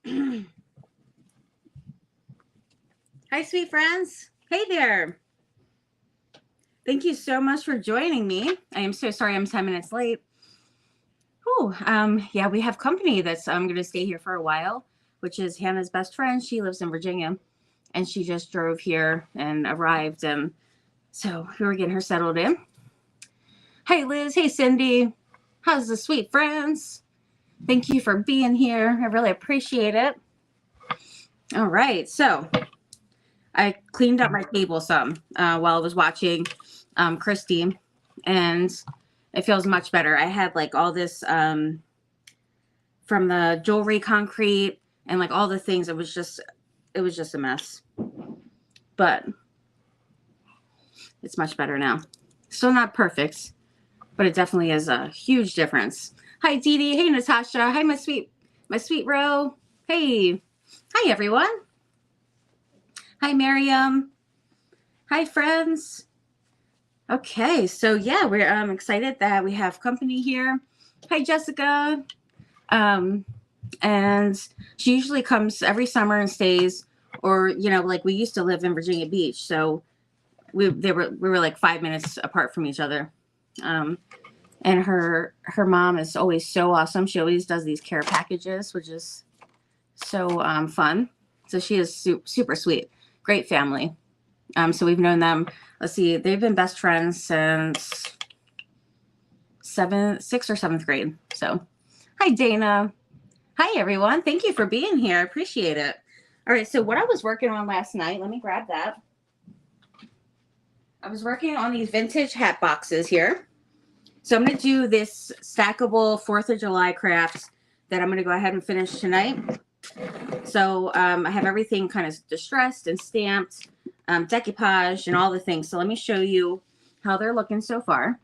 Hi, sweet friends. Hey there. Thank you so much for joining me. I am so sorry I'm 10 minutes late. Yeah, we have company that's going to stay here for a while, which is Hannah's best friend. She lives in Virginia, and she just drove here and arrived, and so we were getting her settled in. Hey, Liz. Hey, Cindy. How's the sweet friends? Thank you for being here. I really appreciate it. All right, so I cleaned up my table some while I was watching Christy, and it feels much better. I had like all this from the jewelry concrete and like all the things. It was just a mess, but it's much better now. Still not perfect, but it definitely is a huge difference. Hi, Dee Dee. Hey, Natasha. Hi, my sweet Ro. Hey. Hi, everyone. Hi, Miriam. Hi, friends. Okay, so yeah, we're excited that we have company here. Hi, Jessica. And she usually comes every summer and stays, or like we used to live in Virginia Beach, so we were like 5 minutes apart from each other. And her mom is always so awesome. She always does these care packages, which is so fun. So she is super sweet, great family. So we've known them. Let's see, they've been best friends since 6th or 7th grade. So, hi, Dana. Hi, everyone. Thank you for being here. I appreciate it. All right, so what I was working on last night, let me grab that. I was working on these vintage hat boxes here. So I'm going to do this stackable 4th of July craft that I'm going to go ahead and finish tonight. So I have everything kind of distressed and stamped, decoupage, and all the things. So let me show you how they're looking so far.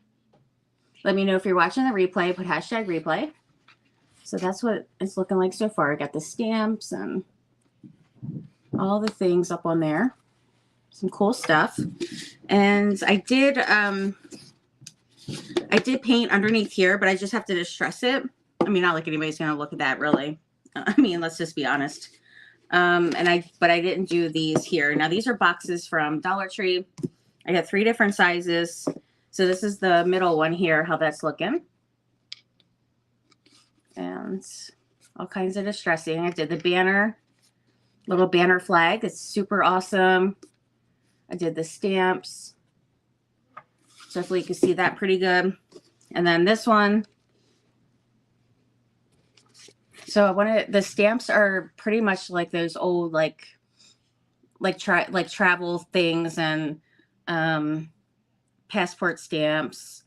Let me know if you're watching the replay. Put hashtag replay. So that's what it's looking like so far. I got the stamps and all the things up on there. Some cool stuff. And I did paint underneath here, but I just have to distress it. I mean, not like anybody's going to look at that, really. I mean, let's just be honest. But I didn't do these here. Now, these are boxes from Dollar Tree. I got 3 different sizes. So this is the middle one here, how that's looking. And all kinds of distressing. I did the banner, little banner flag. It's super awesome. I did the stamps. So hopefully you can see that pretty good. And then this one. So the stamps are pretty much like those old like travel things and passport stamps,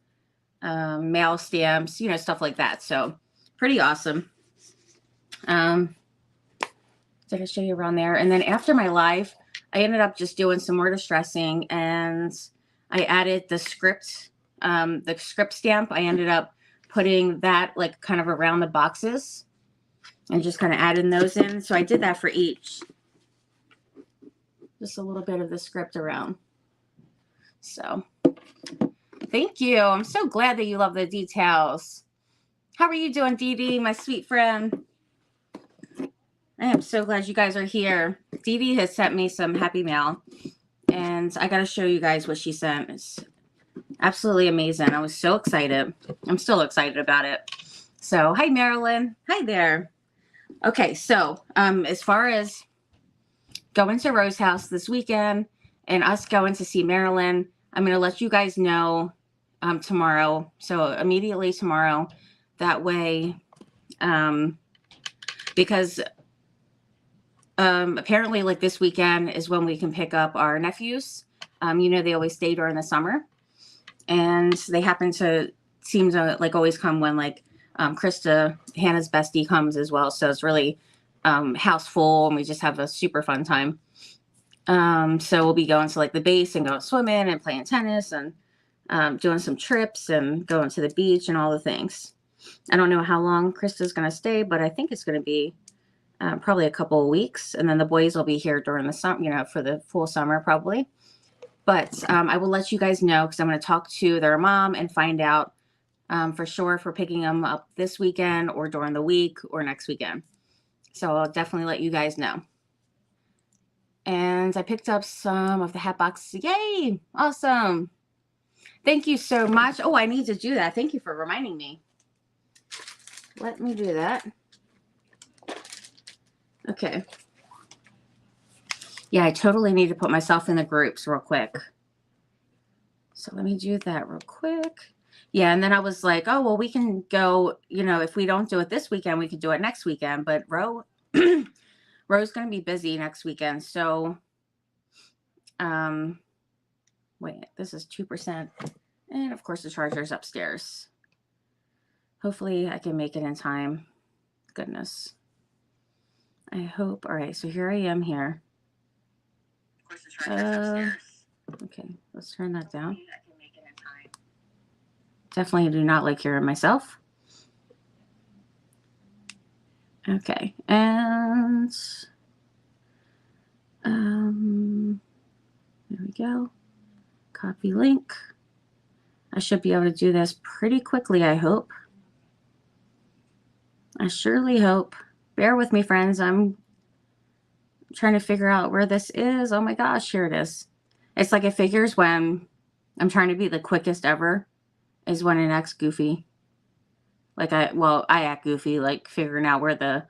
mail stamps, stuff like that. So pretty awesome. Did I show you around there? And then after my live, I ended up just doing some more distressing, and I added the script stamp. I ended up putting that like kind of around the boxes and just kind of adding those in. So I did that for each. Just a little bit of the script around. So thank you. I'm so glad that you love the details. How are you doing, Dee Dee, my sweet friend? I am so glad you guys are here. Dee Dee has sent me some happy mail, and I got to show you guys what she sent. It's absolutely amazing. I was so excited. I'm still excited about it. So, hi, Marilyn. Hi there. Okay, so as far as going to Rose House this weekend and us going to see Marilyn, I'm going to let you guys know tomorrow. So immediately tomorrow. That way, because apparently like this weekend is when we can pick up our nephews. They always stay during the summer, and they seem to like always come when like Krista, Hannah's bestie, comes as well. So it's really house full, and we just have a super fun time. So we'll be going to like the base and going swimming and playing tennis and doing some trips and going to the beach and all the things. I don't know how long Krista's going to stay, but I think it's going to be probably a couple of weeks. And then the boys will be here during the summer, for the full summer probably. But I will let you guys know, because I'm going to talk to their mom and find out for sure if we're picking them up this weekend or during the week or next weekend. So I'll definitely let you guys know. And I picked up some of the hat box. Yay! Awesome. Thank you so much. Oh, I need to do that. Thank you for reminding me. Let me do that. Okay. Yeah, I totally need to put myself in the groups real quick. So let me do that real quick. Yeah, and then I was like, oh, well, we can go, you know, if we don't do it this weekend, we could do it next weekend. But Ro's going to be busy next weekend. So, wait, this is 2%. And of course, the charger's upstairs. Hopefully I can make it in time. Goodness. I hope. All right, so here I am here. Okay, let's turn that down. Definitely do not like hearing myself. Okay, and there we go. Copy link. I should be able to do this pretty quickly, I hope. I surely hope. Bear with me, friends. I'm trying to figure out where this is. Oh my gosh, here it is. It's like it figures when I'm trying to be the quickest ever is when it acts goofy. Like I act goofy, like figuring out where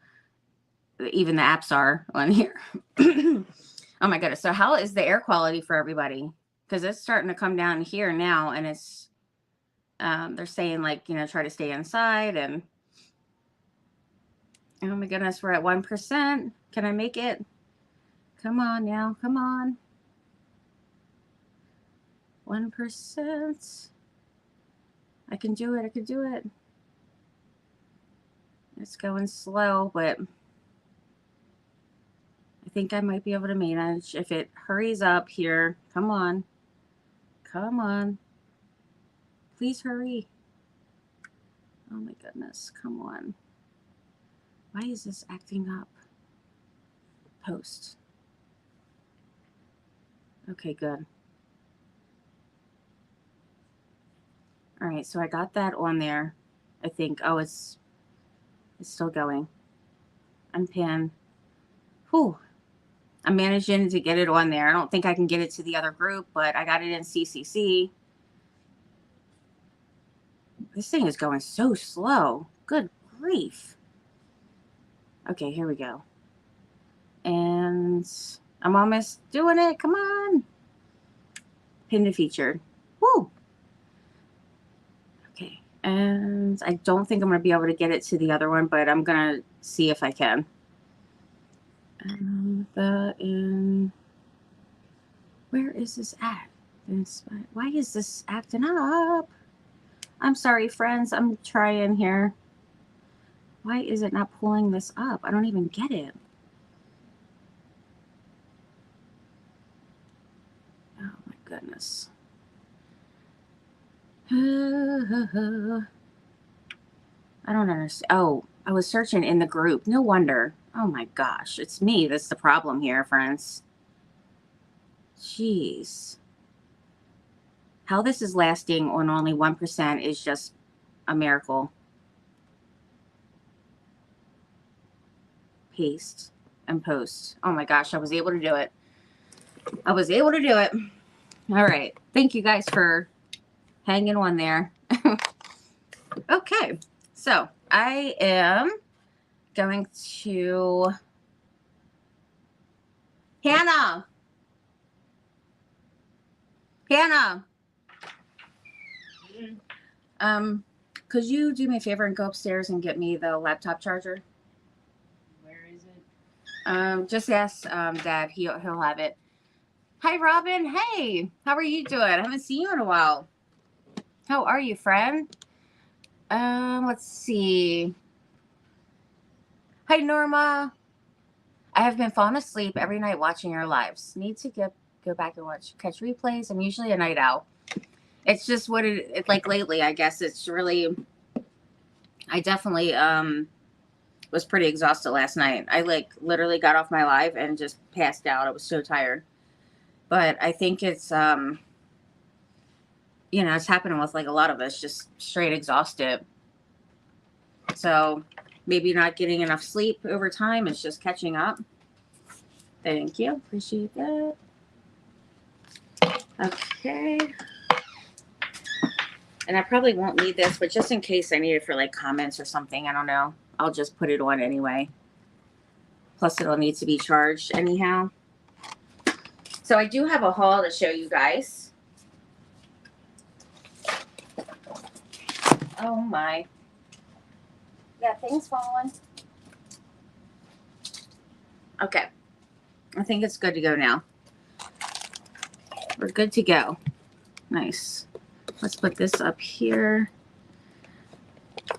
even the apps are on here. Oh my goodness. So how is the air quality for everybody? Because it's starting to come down here now, and it's they're saying, like, you know, try to stay inside. And oh my goodness, we're at 1%. Can I make it? Come on now, come on. 1%. I can do it. I can do it. It's going slow, but I think I might be able to manage if it hurries up here. Come on. Come on. Please hurry. Oh my goodness. Come on. Why is this acting up? Post. Okay, good. All right, so I got that on there. I think. Oh, it's still going. Unpin. Whew. I'm managing to get it on there. I don't think I can get it to the other group, but I got it in CCC. This thing is going so slow. Good grief. Okay, here we go. And I'm almost doing it. Come on. Pin to featured. Woo. Okay. And I don't think I'm going to be able to get it to the other one, but I'm going to see if I can. Where is this at? Why is this acting up? I'm sorry, friends. I'm trying here. Why is it not pulling this up? I don't even get it. Oh my goodness. I don't understand. Oh, I was searching in the group. No wonder. Oh my gosh. It's me. That's the problem here, friends. Jeez. How this is lasting on only 1% is just a miracle. Paste and post. Oh my gosh, I was able to do it. I was able to do it. All right. Thank you guys for hanging on there. Okay. So I am going to Hannah. Could you do me a favor and go upstairs and get me the laptop charger? Where is it? Just ask Dad. He'll have it. Hi, Robin. Hey, how are you doing? I haven't seen you in a while. How are you, friend? Let's see. Hi, Norma. I have been falling asleep every night watching your lives. Need to go back and catch replays. I'm usually a night owl. It's just what it's like lately, I guess. It's really, I definitely was pretty exhausted last night. I literally got off my live and just passed out. I was so tired. But I think it's you know, it's happening with like a lot of us, just straight exhausted. So maybe not getting enough sleep over time. It's just catching up. Thank you. Appreciate that. Okay. And I probably won't need this, but just in case I need it for like comments or something, I don't know. I'll just put it on anyway. Plus it'll need to be charged anyhow. So I do have a haul to show you guys. Oh my. Yeah, things falling. Okay. I think it's good to go now. We're good to go. Nice. Let's put this up here.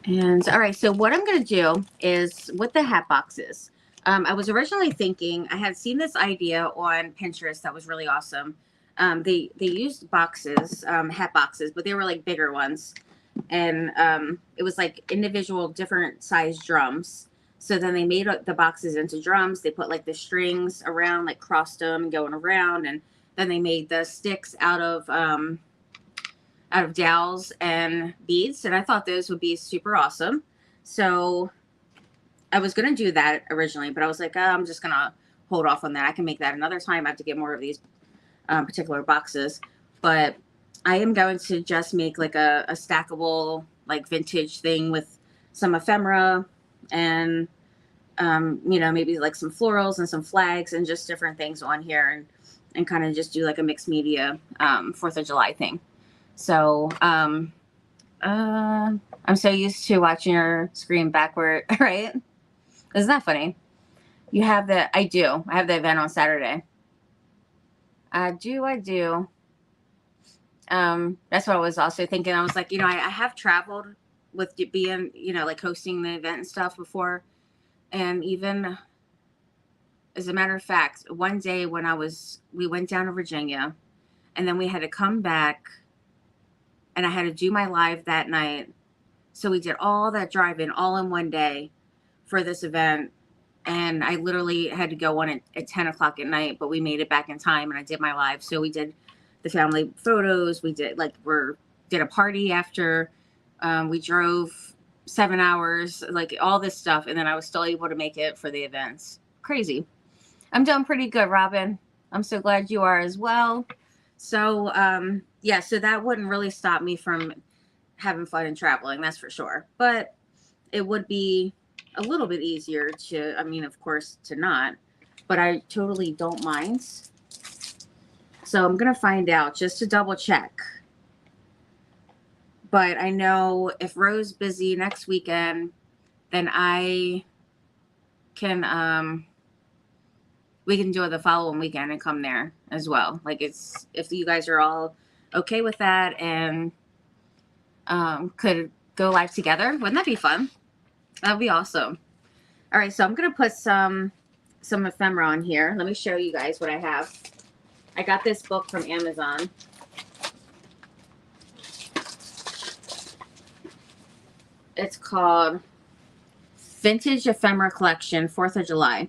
And all right, so what I'm going to do is with the hat boxes. I was originally thinking, I had seen this idea on Pinterest that was really awesome. They used boxes, hat boxes, but they were like bigger ones. And it was like individual different size drums. So then they made the boxes into drums. They put like the strings around, like crossed them going around. And then they made the sticks out of dowels and beads. And I thought those would be super awesome. So I was going to do that originally, but I was like, oh, I'm just going to hold off on that. I can make that another time. I have to get more of these particular boxes. But I am going to just make like a stackable, like vintage thing with some ephemera and, you know, maybe like some florals and some flags and just different things on here and kind of just do like a mixed media 4th of July thing. So I'm so used to watching her scream backward, right? Isn't that funny? You have I have the event on Saturday. I do. That's what I was also thinking. I was like, you know, I have traveled with being, you know, like hosting the event and stuff before. And even as a matter of fact, one day when we went down to Virginia and then we had to come back and I had to do my live that night. So we did all that driving all in one day for this event. And I literally had to go on at 10 o'clock at night, but we made it back in time and I did my live. So we did the family photos. We did did a party after. We drove 7 hours, like all this stuff. And then I was still able to make it for the events. Crazy. I'm doing pretty good, Robin. I'm so glad you are as well. So, yeah, so that wouldn't really stop me from having fun and traveling. That's for sure. But it would be a little bit easier to, I mean, of course, to not, but I totally don't mind. So I'm going to find out just to double check. But I know if Ro's busy next weekend, then I can, we can do it the following weekend and come there as well. Like if you guys are all okay with that and could go live together, wouldn't that be fun? That'd be awesome. All right, so I'm gonna put some ephemera on here. Let me show you guys what I have. I got this book from Amazon. It's called Vintage Ephemera Collection, 4th of July.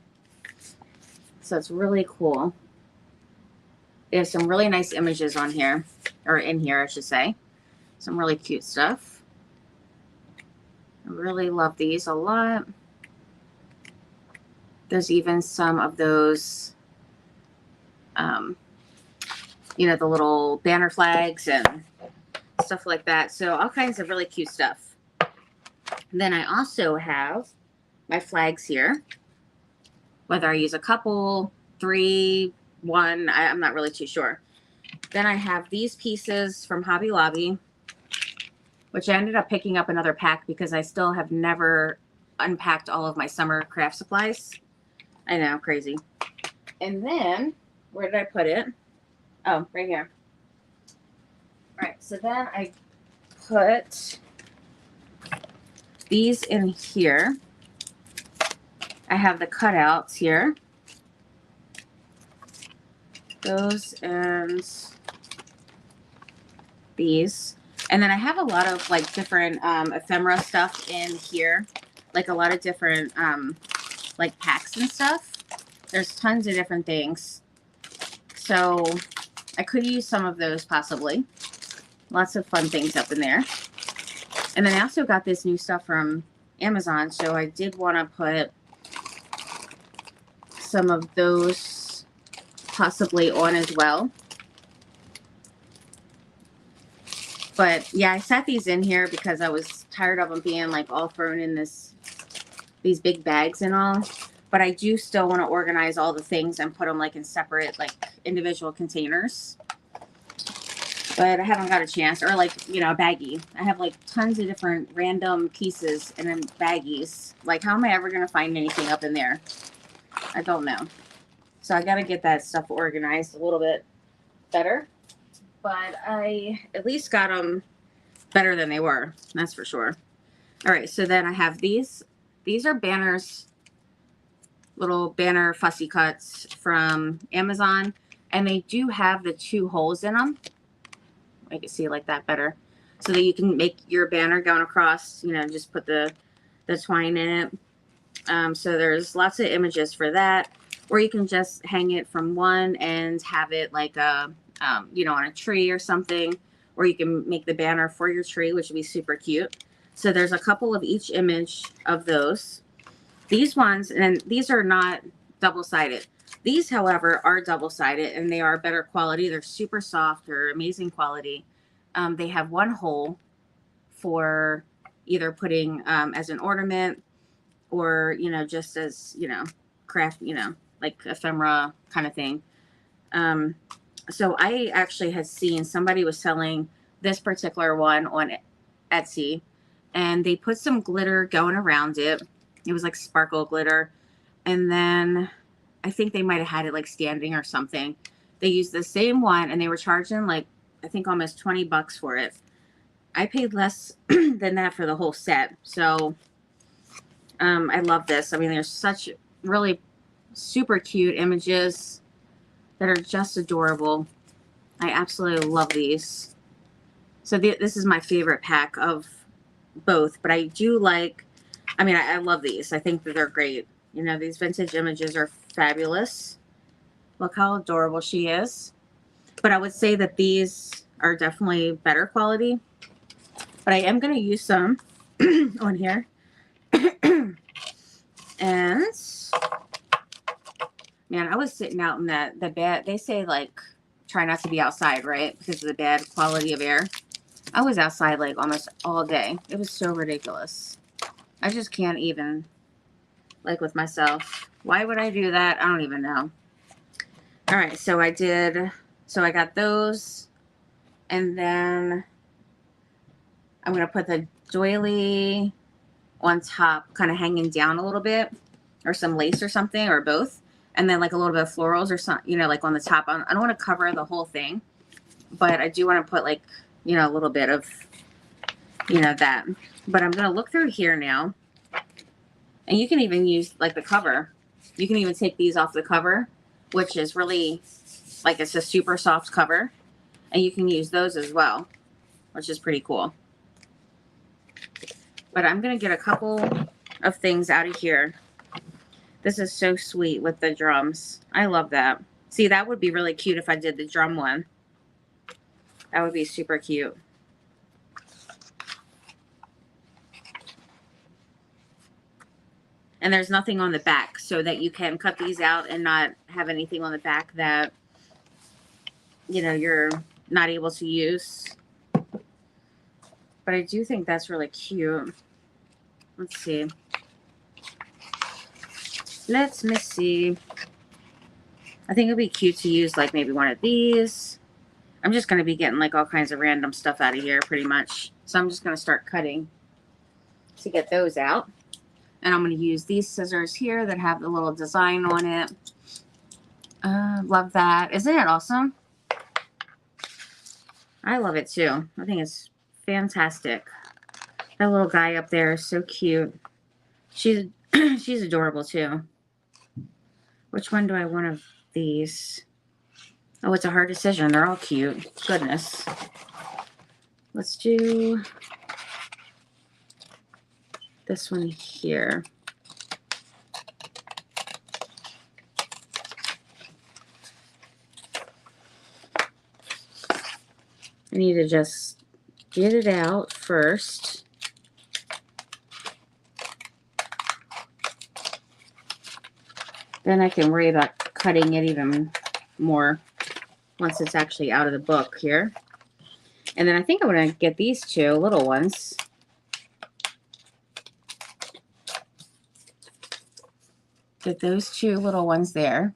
So it's really cool. There's some really nice images on here, or in here, I should say. Some really cute stuff. I really love these a lot. There's even some of those, you know, the little banner flags and stuff like that. So all kinds of really cute stuff. And then I also have my flags here. Whether I use a couple, 3, 1, I'm not really too sure. Then I have these pieces from Hobby Lobby, which I ended up picking up another pack because I still have never unpacked all of my summer craft supplies. I know, crazy. And then, where did I put it? Oh, right here. All right, so then I put these in here. I have the cutouts here. Those and these. And then I have a lot of like different ephemera stuff in here. Like a lot of different like packs and stuff. There's tons of different things. So I could use some of those possibly. Lots of fun things up in there. And then I also got this new stuff from Amazon, so I did want to put some of those possibly on as well. But yeah, I set these in here because I was tired of them being like all thrown in these big bags and all. But I do still want to organize all the things and put them like in separate, like individual containers. But I haven't got a chance. Or like, you know, a baggie. I have like tons of different random pieces and then baggies. Like, how am I ever going to find anything up in there? I don't know. So I got to get that stuff organized a little bit better. But I at least got them better than they were. That's for sure. All right, so then I have these. These are banners, little banner fussy cuts from Amazon. And they do have the 2 holes in them. I can see it like that better. So that you can make your banner going across, you know, just put the twine in it. So there's lots of images for that. Or you can just hang it from one and have it like a, you know, on a tree or something. Or you can make the banner for your tree, which would be super cute. So there's a couple of each image of those. These ones, and these are not double-sided. These, however, are double-sided, and they are better quality. They're super soft. They're amazing quality. They have 1 hole for either putting as an ornament or, you know, just as, you know, craft, you know, like ephemera kind of thing. So I actually had seen somebody was selling this particular one on Etsy, and they put some glitter going around it. It was like sparkle glitter. And then I think they might have had it like standing or something. They used the same one and they were charging like, I think almost $20 for it. I paid less than that for the whole set. So I love this. I mean, there's such really super cute images that are just adorable. I absolutely love these. So this is my favorite pack of both, but I do like, I mean, I love these. I think that they're great. You know, these vintage images are fabulous. Look how adorable she is. But I would say that these are definitely better quality. But I am going to use some on here. And, man, I was sitting out in the bad, they say, like, try not to be outside, right? Because of the bad quality of air. I was outside, like, almost all day. It was so ridiculous. I just can't even, like, with myself. Why would I do that? I don't even know. All right, so I got those. And then I'm going to put the doily on top, kind of hanging down a little bit, or some lace or something, or both. And then like a little bit of florals or something, you know, like on the top. I don't want to cover the whole thing, but I do want to put like, you know, a little bit of, you know, that. But I'm going to look through here now. And you can even use like the cover. You can even take these off the cover, which is really like, it's a super soft cover. And you can use those as well, which is pretty cool. But I'm going to get a couple of things out of here. This is so sweet with the drums. I love that. See, that would be really cute if I did the drum one. That would be super cute. And there's nothing on the back, so that you can cut these out and not have anything on the back that, you know, you're not able to use. But I do think that's really cute. Let's see. Let me see. I think it'd be cute to use like maybe one of these. I'm just going to be getting like all kinds of random stuff out of here pretty much. So I'm just going to start cutting to get those out. And I'm going to use these scissors here that have the little design on it. Love that. Isn't it awesome? I love it too. I think it's fantastic. That little guy up there is so cute. She's adorable too. Which one do I want of these? Oh, it's a hard decision. They're all cute. Goodness. Let's do this one here. I need to just get it out first. Then I can worry about cutting it even more once it's actually out of the book here. And then I think I'm going to get these two little ones. Get those two little ones there.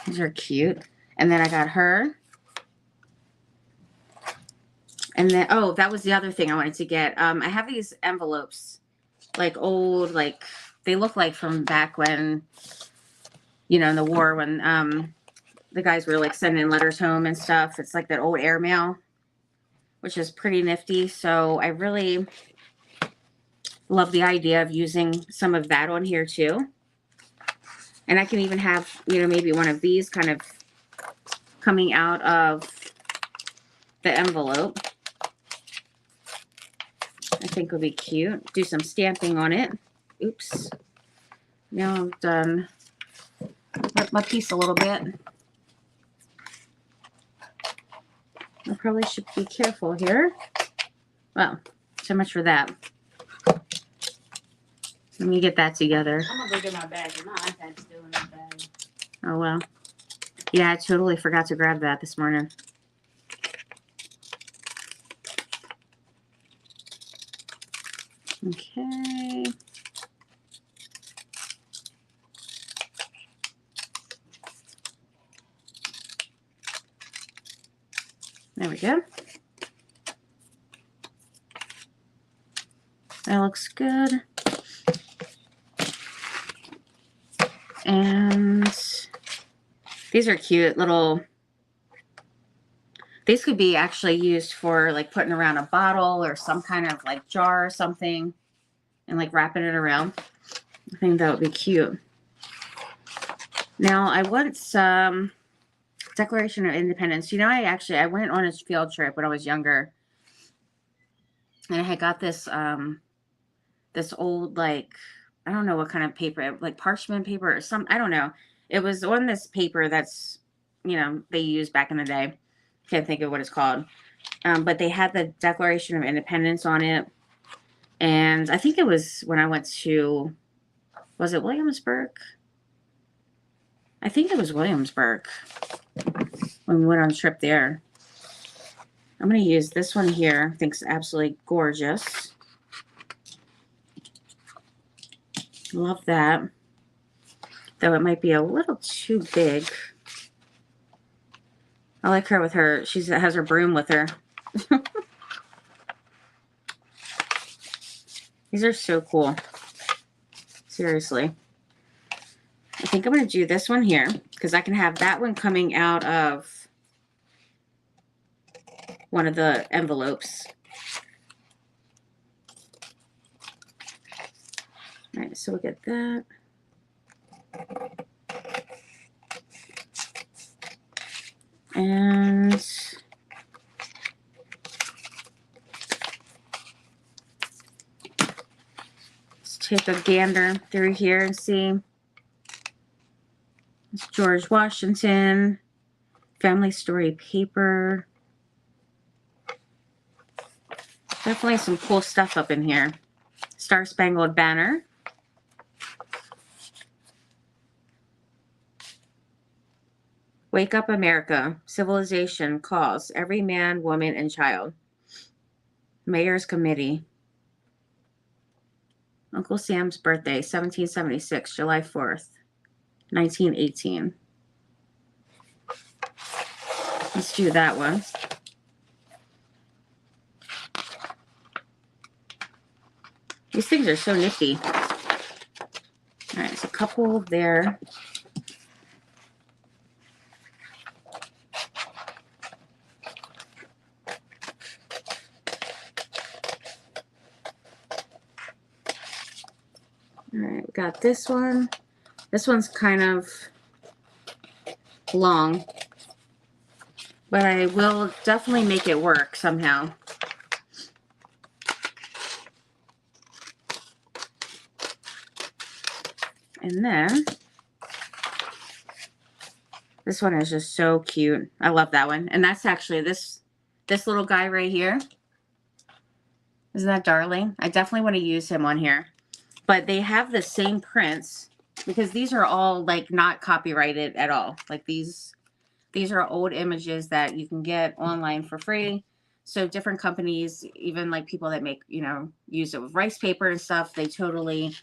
These are cute. And then I got her. And then, oh, that was the other thing I wanted to get. I have these envelopes, like old, like they look like from back when, you know, in the war when the guys were like sending letters home and stuff. It's like that old airmail, which is pretty nifty. So I really love the idea of using some of that on here too. And I can even have, you know, maybe one of these kind of coming out of the envelope. I think would be cute. Do some stamping on it. Oops. Now I've done my piece a little bit. I probably should be careful here. Well, so much for that. Let me get that together. I'm gonna go get my bag. My iPad's still in the bag. Oh, well. Yeah, I totally forgot to grab that this morning. Okay. There we go. That looks good. And these are cute little, these could be actually used for like putting around a bottle or some kind of like jar or something and like wrapping it around. I think that would be cute. Now I want some Declaration of Independence. You know, I went on a field trip when I was younger, and I had got this this old, like, I don't know what kind of paper, like parchment paper or some, I don't know. It was on this paper that's, you know, they used back in the day. Can't think of what it's called. But they had the Declaration of Independence on it. And I think it was when I went to, was it Williamsburg? I think it was Williamsburg when we went on a trip there. I'm going to use this one here. I think it's absolutely gorgeous. Love that. Though it might be a little too big. I like her with her, she has her broom with her. These are so cool. Seriously. I think I'm going to do this one here because I can have that one coming out of one of the envelopes. All right, so we'll get that. And let's take a gander through here and see. It's George Washington, family story paper. Definitely some cool stuff up in here. Star Spangled Banner. Wake Up America, Civilization Calls, Every Man, Woman, and Child. Mayor's Committee. Uncle Sam's Birthday, 1776, July 4th, 1918. Let's do that one. These things are so nifty. All right, so a couple there. All right, we got this one. This one's kind of long, but I will definitely make it work somehow. And then this one is just so cute. I love that one. And that's actually this little guy right here. Isn't that darling? I definitely want to use him on here. But they have the same prints because these are all like not copyrighted at all. Like these are old images that you can get online for free. So different companies, even like people that make, you know, use it with rice paper and stuff, they totally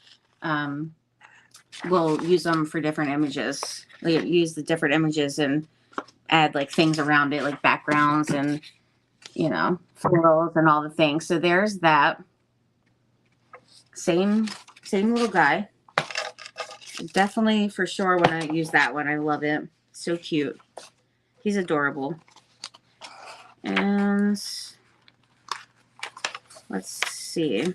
will use them for different images. They use the different images and add like things around it, like backgrounds and, you know, photos and all the things. So there's that. Same little guy. Definitely for sure when I use that one. I love it. So cute. He's adorable. And let's see.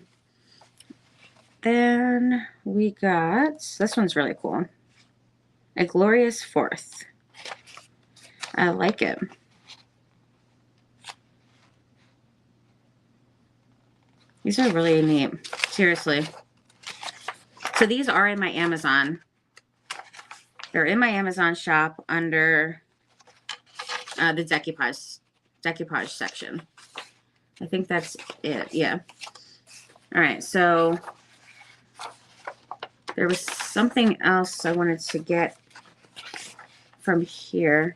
Then we got, this one's really cool. A Glorious Fourth. I like it. These are really neat. Seriously. So these are in my Amazon. They're in my Amazon shop under the decoupage section. I think that's it. Yeah. All right. So there was something else I wanted to get from here.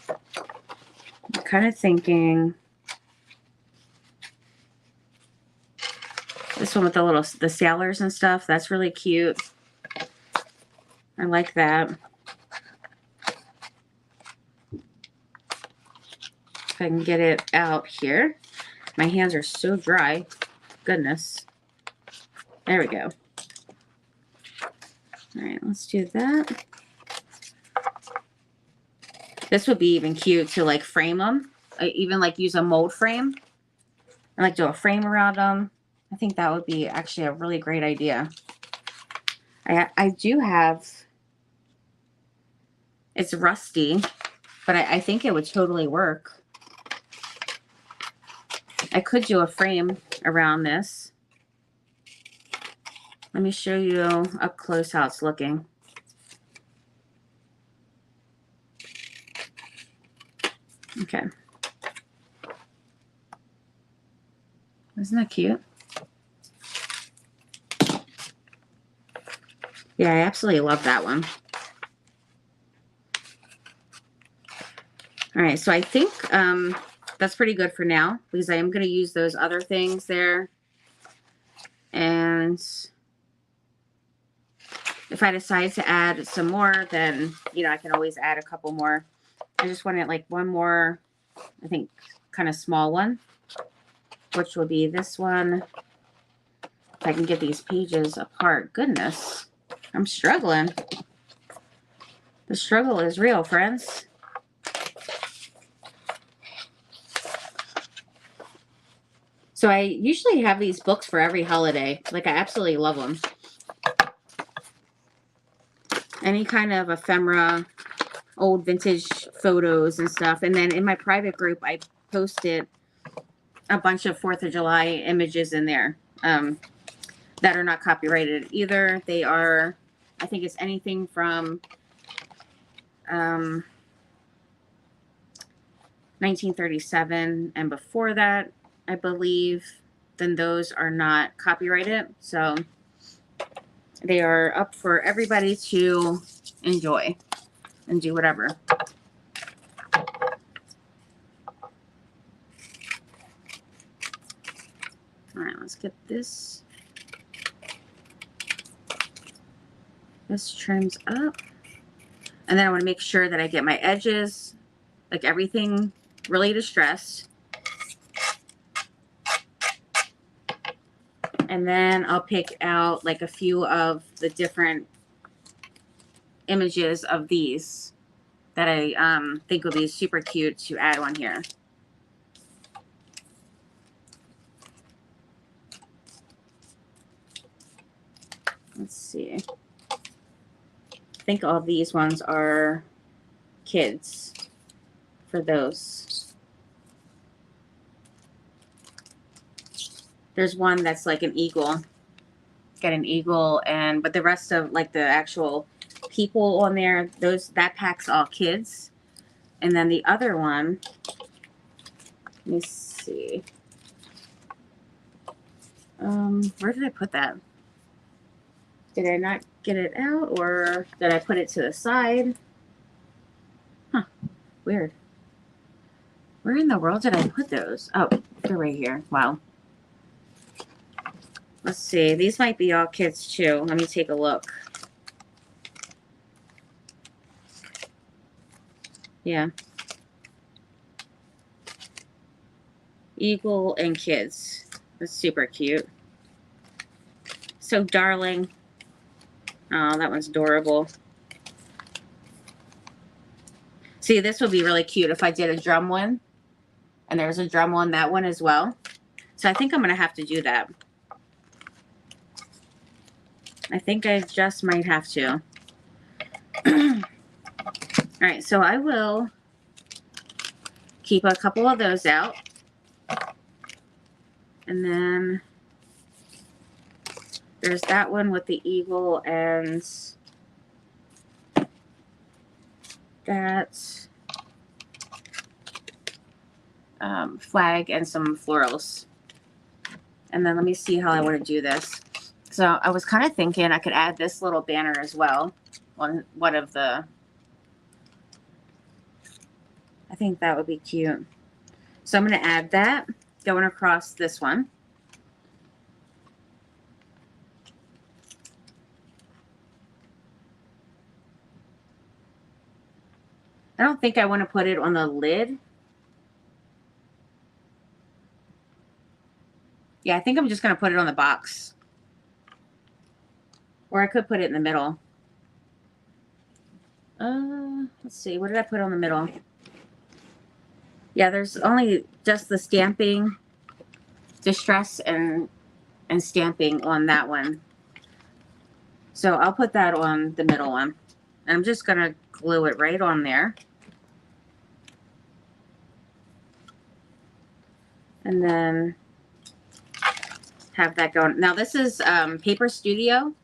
I'm kind of thinking this one with the sailors and stuff. That's really cute. I like that. If I can get it out here. My hands are so dry. Goodness. There we go. All right, let's do that. This would be even cute to like frame them. I even like use a mold frame and like do a frame around them. I think that would be actually a really great idea. I do have, it's rusty, but I think it would totally work. I could do a frame around this. Let me show you up close how it's looking. Okay. Isn't that cute? Yeah, I absolutely love that one. All right, so I think that's pretty good for now because I am going to use those other things there. And if I decide to add some more, then, you know, I can always add a couple more. I just wanted like one more, I think, kind of small one, which will be this one. If I can get these pages apart. Goodness, I'm struggling. The struggle is real, friends. So I usually have these books for every holiday. Like, I absolutely love them. Any kind of ephemera, old vintage photos and stuff. And then in my private group, I posted a bunch of 4th of July images in there that are not copyrighted either. They are, I think it's anything from 1937 and before that, I believe. Then those are not copyrighted. So they are up for everybody to enjoy and do whatever. All right, let's get this. This trims up. And then I want to make sure that I get my edges, like everything really distressed. And then I'll pick out like a few of the different images of these that I think would be super cute to add on here. Let's see. I think all these ones are kids for those. There's one that's like an eagle. Got an eagle, and but the rest of like the actual people on there, that pack's all kids. And then the other one, let me see. Where did I put that? Did I not get it out, or did I put it to the side? Huh, weird. Where in the world did I put those? Oh, they're right here. Wow. Let's see. These might be all kids too. Let me take a look. Yeah. Eagle and kids. That's super cute. So darling. Oh, that one's adorable. See, this would be really cute if I did a drum one. And there's a drum on that one as well. So I think I'm going to have to do that. I think I just might have to. All right, so I will keep a couple of those out. And then there's that one with the eagle and that flag and some florals. And then let me see how I want to do this. So I was kind of thinking I could add this little banner as well on one of the, I think that would be cute. So I'm going to add that going across this one. I don't think I want to put it on the lid. Yeah, I think I'm just going to put it on the box. Or I could put it in the middle. Let's see. What did I put on the middle? Yeah, there's only just the stamping, distress, and stamping on that one. So I'll put that on the middle one. And I'm just going to glue it right on there. And then have that going. Now this is Paper Studio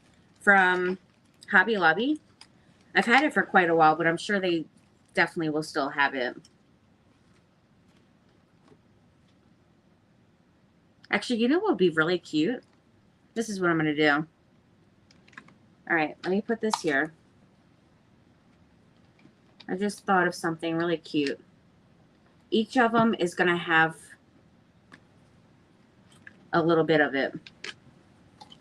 from Hobby Lobby. I've had it for quite a while, but I'm sure they definitely will still have it. Actually, you know what would be really cute? This is what I'm going to do. All right, let me put this here. I just thought of something really cute. Each of them is going to have a little bit of it.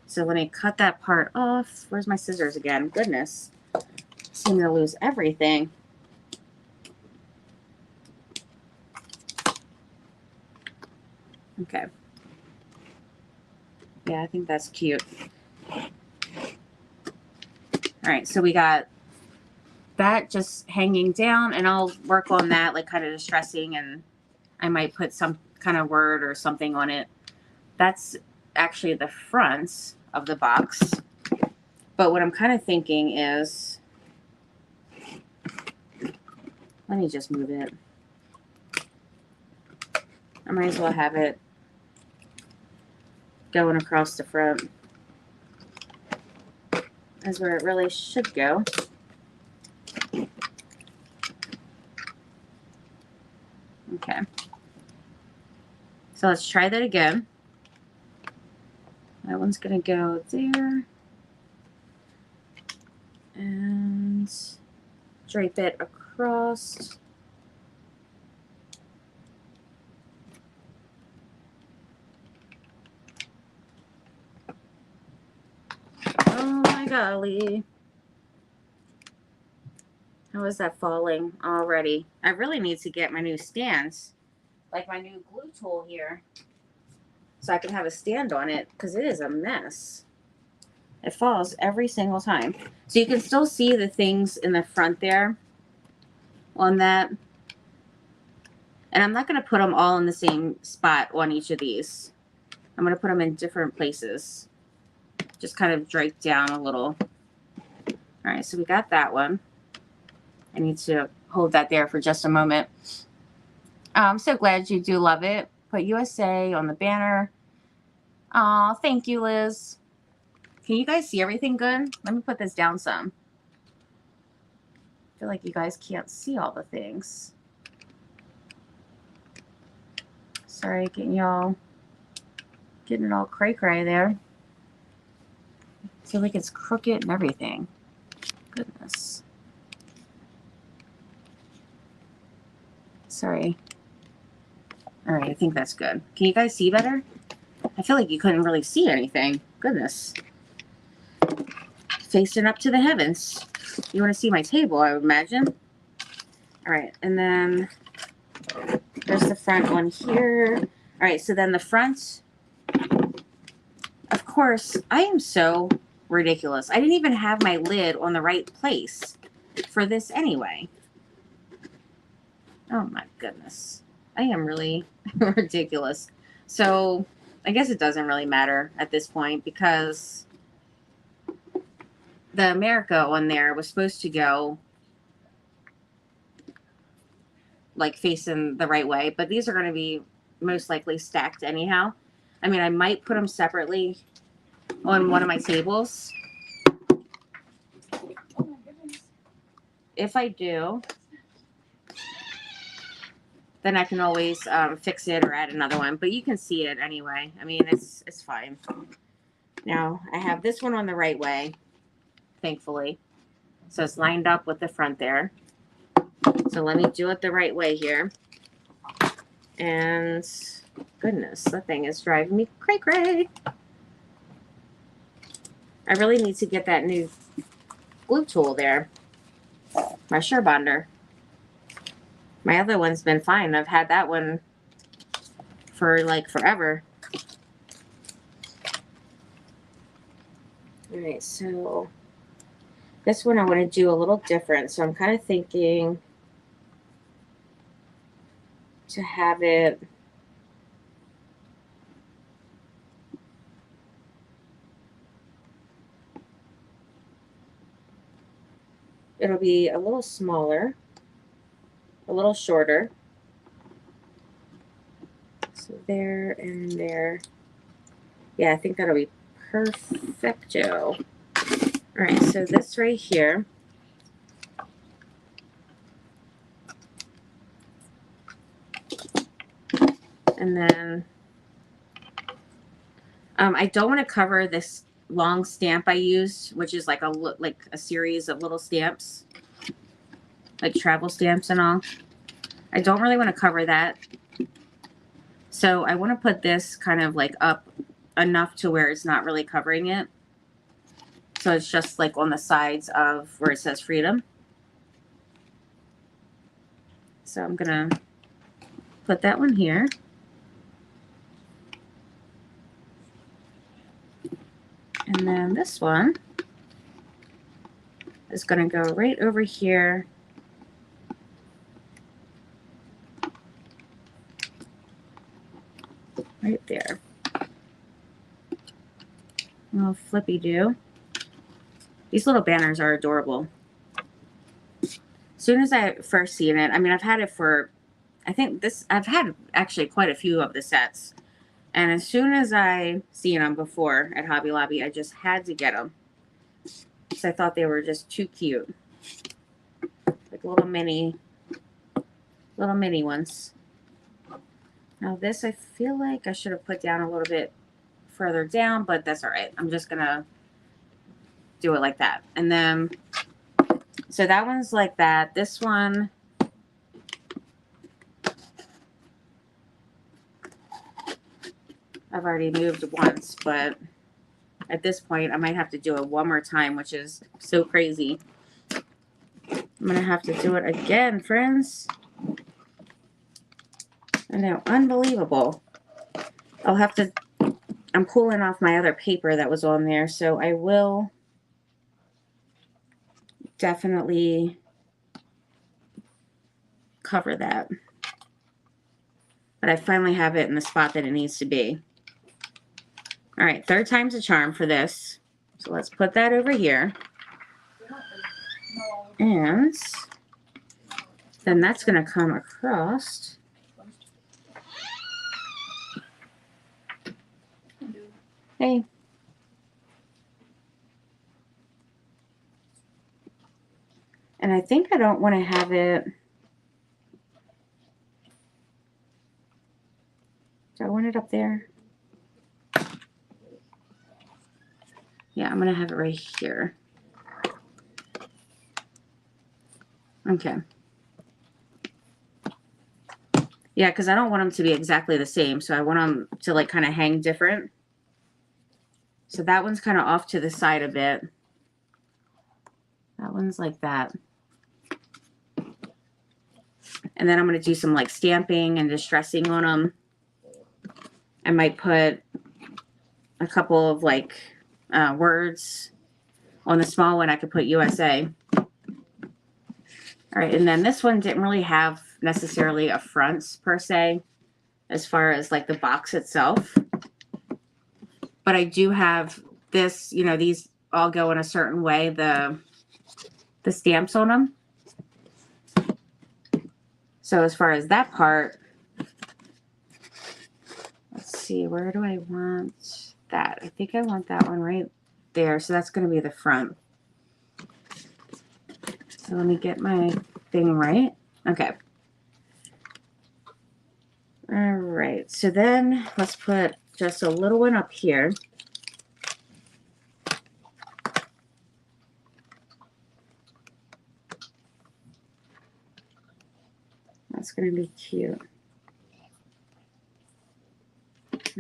So let me cut that part off. Where's my scissors again? Goodness. I seem to lose everything. Okay. Yeah, I think that's cute. All right, so we got that just hanging down, and I'll work on that, like kind of distressing, and I might put some kind of word or something on it. That's actually the front of the box. But what I'm kind of thinking is, let me just move it. I might as well have it going across the front. That's where it really should go. Okay. So let's try that again. That one's going to go there. And drape it across. Oh my golly. How is that falling already? I really need to get my new stands. Like my new glue tool here. So I can have a stand on it, because it is a mess. It falls every single time. So you can still see the things in the front there on that. And I'm not going to put them all in the same spot on each of these. I'm going to put them in different places. Just kind of drape down a little. All right, so we got that one. I need to hold that there for just a moment. I'm so glad you do love it. Put USA on the banner. Aw, thank you, Liz. Can you guys see everything good? Let me put this down some. I feel like you guys can't see all the things. Sorry, getting it all cray-cray there. I feel like it's crooked and everything. Goodness. Sorry. All right, I think that's good. Can you guys see better? I feel like you couldn't really see anything. Goodness. Facing up to the heavens. You want to see my table, I would imagine. All right, and then there's the front one here. All right, so then the front, of course, I am so ridiculous. I didn't even have my lid on the right place for this anyway. Oh my goodness. I am really ridiculous. So I guess it doesn't really matter at this point because the America on there was supposed to go like facing the right way, but these are going to be most likely stacked anyhow. I mean, I might put them separately on one of my tables. If I do, then I can always fix it or add another one, but you can see it anyway. I mean, it's fine. Now I have this one on the right way, thankfully. So it's lined up with the front there. So let me do it the right way here. And goodness, that thing is driving me cray cray. I really need to get that new glue tool there. My Surebonder. My other one's been fine. I've had that one for like forever. All right, so this one I want to do a little different. So I'm kind of thinking to have it it'll be a little smaller, a little shorter. So there and there. Yeah, I think that'll be perfecto. All right, so this right here. And then I don't want to cover this long stamp I used, which is like a series of little stamps, like travel stamps and all. I don't really want to cover that. So I want to put this kind of like up enough to where it's not really covering it. So it's just like on the sides of where it says freedom. So I'm going to put that one here. And then this one is going to go right over here. Right there. A little flippy do. These little banners are adorable. As soon as I first seen it, I mean, I've had it for, I think this, I've had actually quite a few of the sets. And as soon as I seen them before at Hobby Lobby, I just had to get them. Because I thought they were just too cute. Like little mini ones. Now this, I feel like I should have put down a little bit further down, but that's all right. I'm just going to do it like that. And then, so that one's like that. This one, I've already moved once, but at this point, I might have to do it one more time, which is so crazy. I'm going to have to do it again, friends. I know, unbelievable. I'll have to, I'm pulling off my other paper that was on there, so I will definitely cover that. But I finally have it in the spot that it needs to be. All right, third time's a charm for this. So let's put that over here. And then that's going to come across. Hey. And I think I don't want to have it. Do I want it up there? Yeah, I'm going to have it right here. Okay. Yeah, because I don't want them to be exactly the same. So I want them to like kind of hang different. So that one's kind of off to the side a bit. That one's like that. And then I'm going to do some like stamping and distressing on them. I might put a couple of like words. On the small one, I could put USA. All right, and then this one didn't really have necessarily a front per se, as far as like the box itself. But I do have this, you know, these all go in a certain way, the stamps on them. So as far as that part, let's see, where do I want that? I think I want that one right there. So that's going to be the front. So let me get my thing right. Okay. All right. So then let's put just a little one up here. That's going to be cute.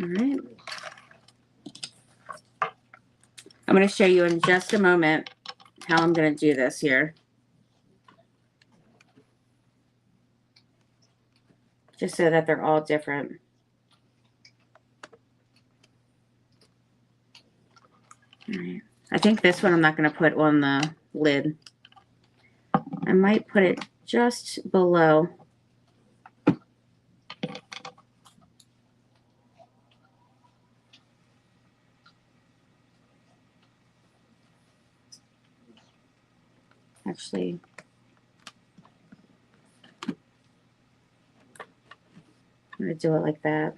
All right. I'm going to show you in just a moment how I'm going to do this here. Just so that they're all different. All right. I think this one I'm not going to put on the lid. I might put it just below. Actually, I'm going to do it like that.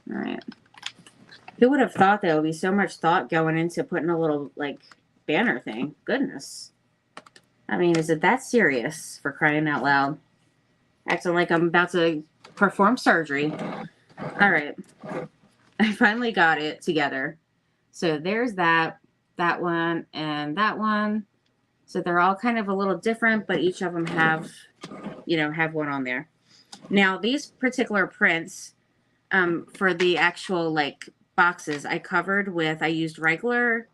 All right. Who would have thought there would be so much thought going into putting a little, like, banner thing? Goodness. I mean, is it that serious, for crying out loud? Acting like I'm about to perform surgery. All right. I finally got it together. So there's that one, and that one. So they're all kind of a little different, but each of them have, you know, have one on there. Now, these particular prints, for the actual, like, boxes, I used regular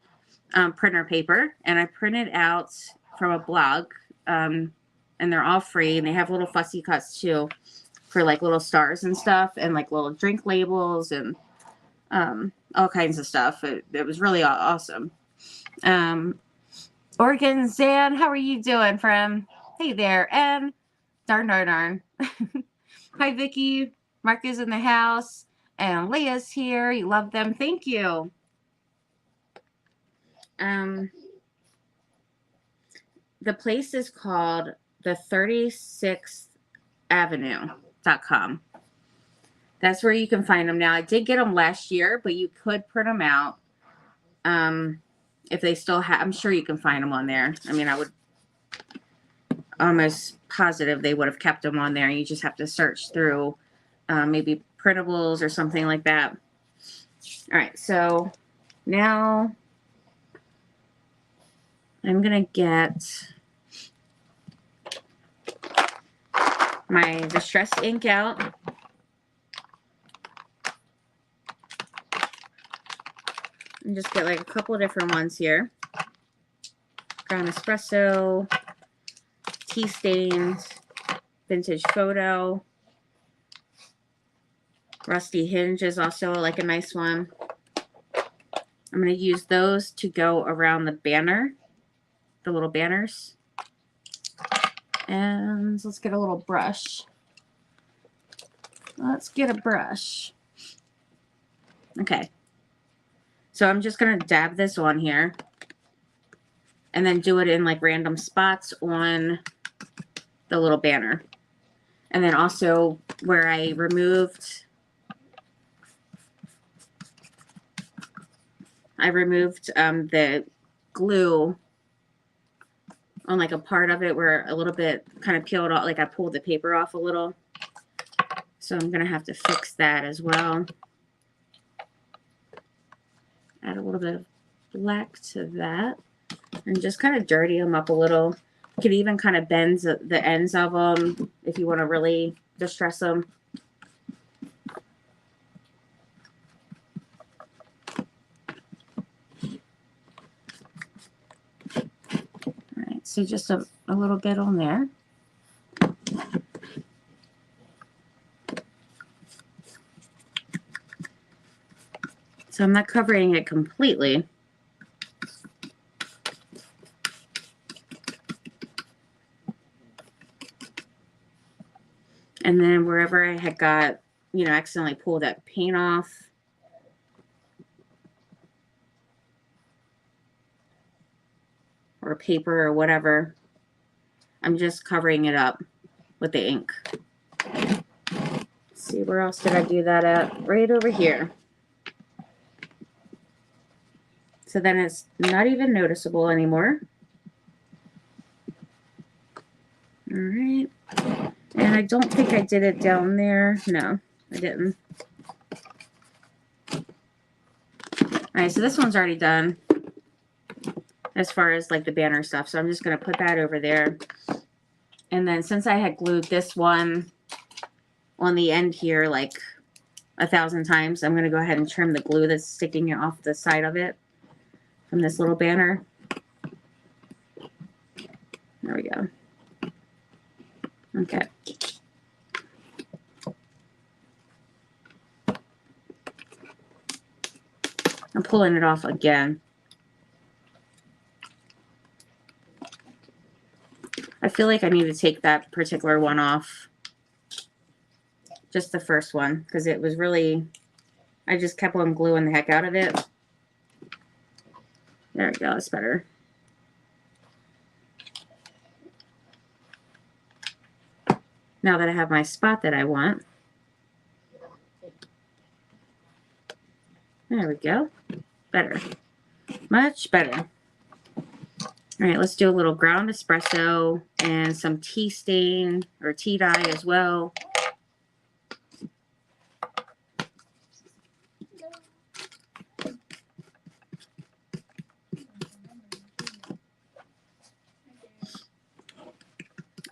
printer paper, and I printed out from a blog, and they're all free, and they have little fussy cuts, too, for, like, little stars and stuff, and, like, little drink labels, and all kinds of stuff. It was really awesome. Oregon Zan, how are you doing, friend? Hey there, and darn. Hi, Vicky. Mark is in the house, and Leah's here. You love them. Thank you. The place is called the 36th Avenue.com. That's where you can find them now. I did get them last year, but you could print them out. If they still have, I'm sure you can find them on there. I mean, I would almost positive they would have kept them on there. You just have to search through maybe printables or something like that. All right, so now I'm going to get my distress ink out. And just get like a couple of different ones here. Ground Espresso, Tea Stains, Vintage Photo. Rusty Hinge is also like a nice one. I'm going to use those to go around the banner, the little banners. And let's get a little brush. Let's get a brush. Okay. So I'm just going to dab this on here and then do it in like random spots on the little banner. And then also where I removed the glue on like a part of it where a little bit kind of peeled off, like I pulled the paper off a little. So I'm going to have to fix that as well. Add a little bit of black to that. And just kind of dirty them up a little. You could even kind of bend the ends of them if you want to really distress them. All right, so just a little bit on there. So I'm not covering it completely. And then wherever I had got, you know, accidentally pulled that paint off, or paper or whatever, I'm just covering it up with the ink. Let's see, where else did I do that at? Right over here. So then it's not even noticeable anymore. All right. And I don't think I did it down there. No, I didn't. All right, so this one's already done as far as like the banner stuff. So I'm just going to put that over there. And then since I had glued this one on the end here like 1,000 times, I'm going to go ahead and trim the glue that's sticking off the side of it from this little banner. There we go. Okay. I'm pulling it off again. I feel like I need to take that particular one off. Just the first one, because it was really, I just kept on gluing the heck out of it. There we go, that's better. Now that I have my spot that I want. There we go. Better. Much better. All right, let's do a little ground espresso and some tea stain or tea dye as well.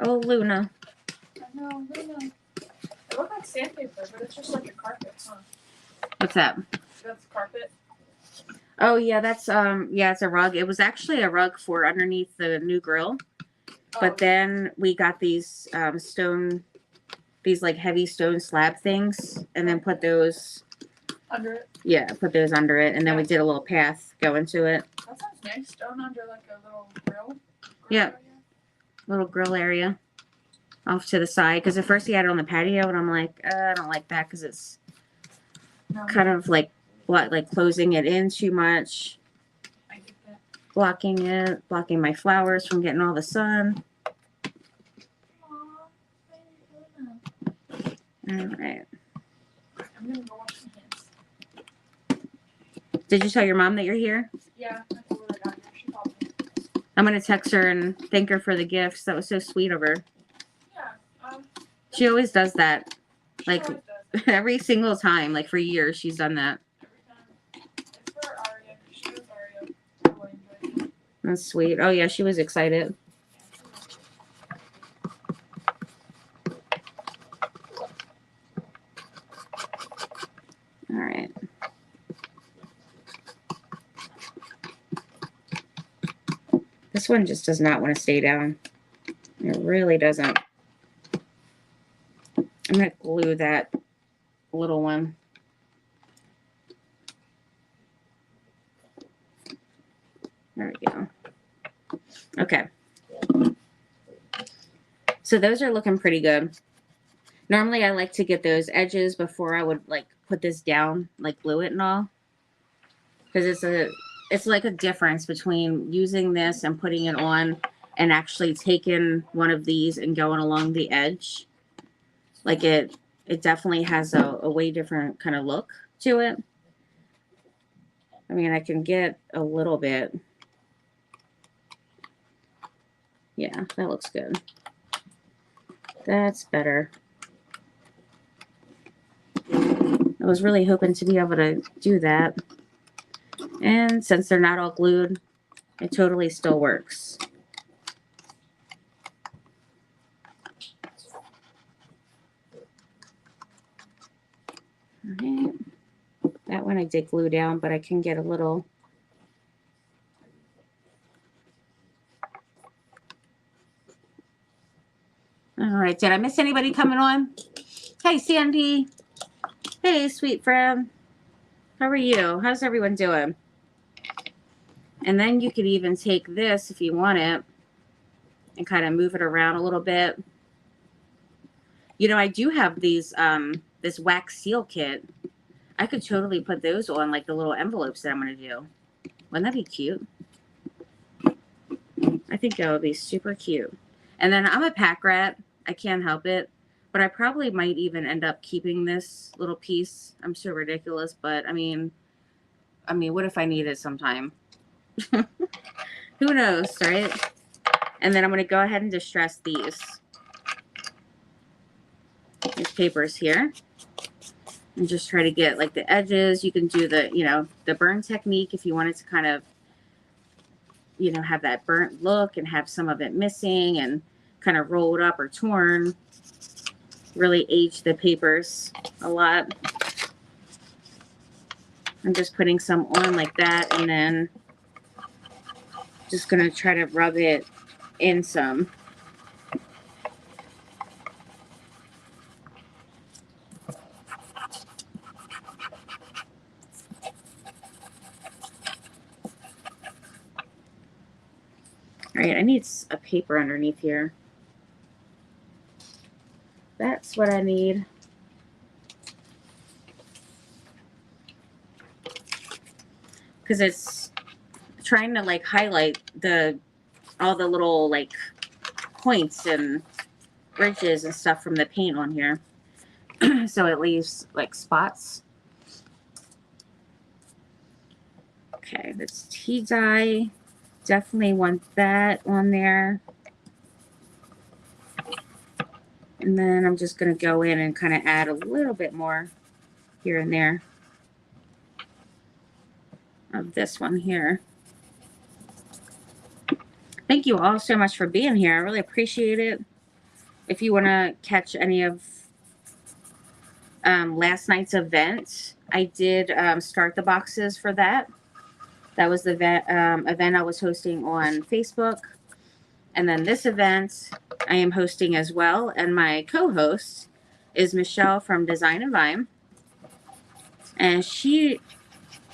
Oh, Luna. I know, Luna. It looks like sandpaper, but it's just like a carpet, huh? What's that? That's carpet. Oh yeah, that's yeah, it's a rug. It was actually a rug for underneath the new grill. But then we got these stone, these like heavy stone slab things, and then put those Under it. Yeah, put those under it, and then we did a little path going to it. That sounds nice. Stone under like a little grill. Yeah. Area. Little grill area off to the side, because at first he had it on the patio, and I'm like, I don't like that because it's kind of like what, like closing it in too much, I get that. blocking my flowers from getting all the sun. Aw, Luna. All right. I'm gonna go wash my hands. Did you tell your mom that you're here? Yeah, I told her I got here. She called me. I'm gonna text her and thank her for the gifts. That was so sweet of her. Yeah. She always does that, like She always does. every single time. Like for years, she's done that. Every time. It's for Aria. She was Aria. Really enjoyed it. That's sweet. Oh yeah, she was excited. All right. This one just does not want to stay down. It really doesn't. I'm going to glue that little one. There we go. Okay. So those are looking pretty good. Normally I like to get those edges before I would like put this down, like glue it and all. Because it's like a difference between using this and putting it on and actually taking one of these and going along the edge. Like it definitely has a way different kind of look to it. I mean, I can get a little bit. Yeah, that looks good. That's better. I was really hoping to be able to do that. And since they're not all glued, it totally still works. All right. That one I did glue down, but I can get a little. All right. Did I miss anybody coming on? Hey, Sandy. Hey, sweet friend. How are you? How's everyone doing? And then you could even take this if you want it and kind of move it around a little bit. You know, I do have these, this wax seal kit. I could totally put those on like the little envelopes that I'm going to do. Wouldn't that be cute? I think that would be super cute. And then I'm a pack rat. I can't help it. But I probably might even end up keeping this little piece. I'm so ridiculous. But I mean, what if I need it sometime? Who knows, right? And then I'm going to go ahead and distress these papers here. And just try to get like the edges. You can do the, you know, the burn technique if you wanted to kind of, you know, have that burnt look and have some of it missing and kind of rolled up or torn. Really age the papers a lot. I'm just putting some on like that and then just going to try to rub it in some. All right, I need a paper underneath here. That's what I need. Because it's trying to like highlight all the little like points and ridges and stuff from the paint on here. So it leaves like spots. Okay, that's tea dye. Definitely want that on there. And then I'm just going to go in and kind of add a little bit more here and there of this one here. Thank you all so much for being here. I really appreciate it. If you want to catch any of last night's event, I did start the boxes for that. That was the event I was hosting on Facebook. And then this event I am hosting as well. And my co-host is Michelle from Design and Vime. And she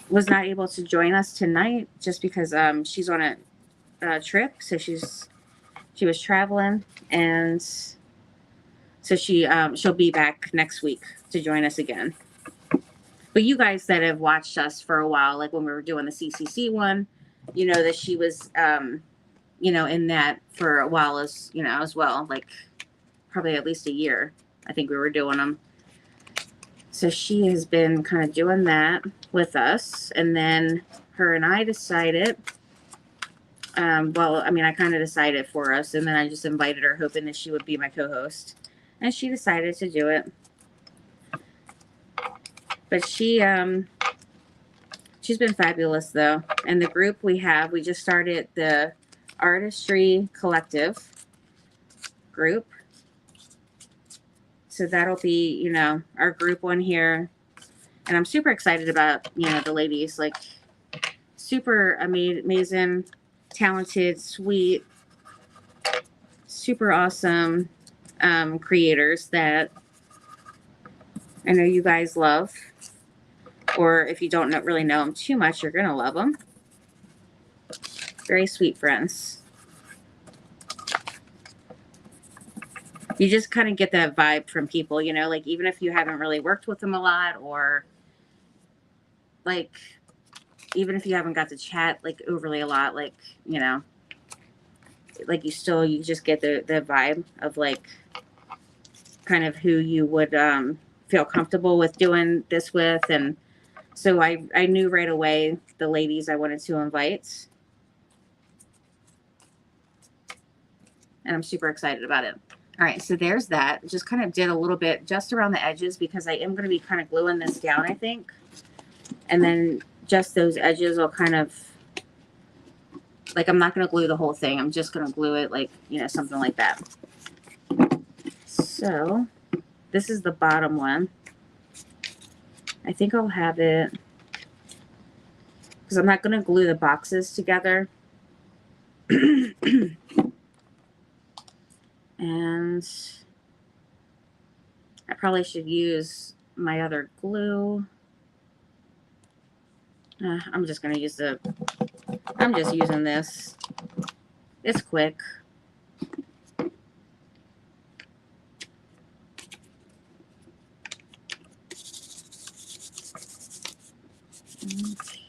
was not able to join us tonight just because she's on a trip. So she was traveling. And so she'll be back next week to join us again. But you guys that have watched us for a while, like when we were doing the CCC one, you know that she was, you know, in that for a while as well, like probably at least a year. I think we were doing them. So she has been kind of doing that with us. And then her and I decided, well, I mean, I kind of decided for us. And then I just invited her hoping that she would be my co-host. And she decided to do it. But she's been fabulous though. And the group we just started the Artistry Collective group. So that'll be, you know, our group on here. And I'm super excited about, you know, the ladies, like super amazing, talented, sweet, super awesome creators that I know you guys love. Or if you don't really know them too much, you're going to love them. Very sweet friends. You just kind of get that vibe from people, you know, like even if you haven't really worked with them a lot or like even if you haven't got to chat like overly a lot, like, you know, like you just get the vibe of like kind of who you would feel comfortable with doing this with. And so I knew right away the ladies I wanted to invite. And I'm super excited about it. All right, so there's that. Just kind of did a little bit just around the edges because I am going to be kind of gluing this down, I think. And then just those edges will kind of, like, I'm not going to glue the whole thing. I'm just going to glue it like, you know, something like that. So this is the bottom one. I think I'll have it, because I'm not going to glue the boxes together. And I probably should use my other glue. I'm just going to use I'm just using this. It's quick. Okay.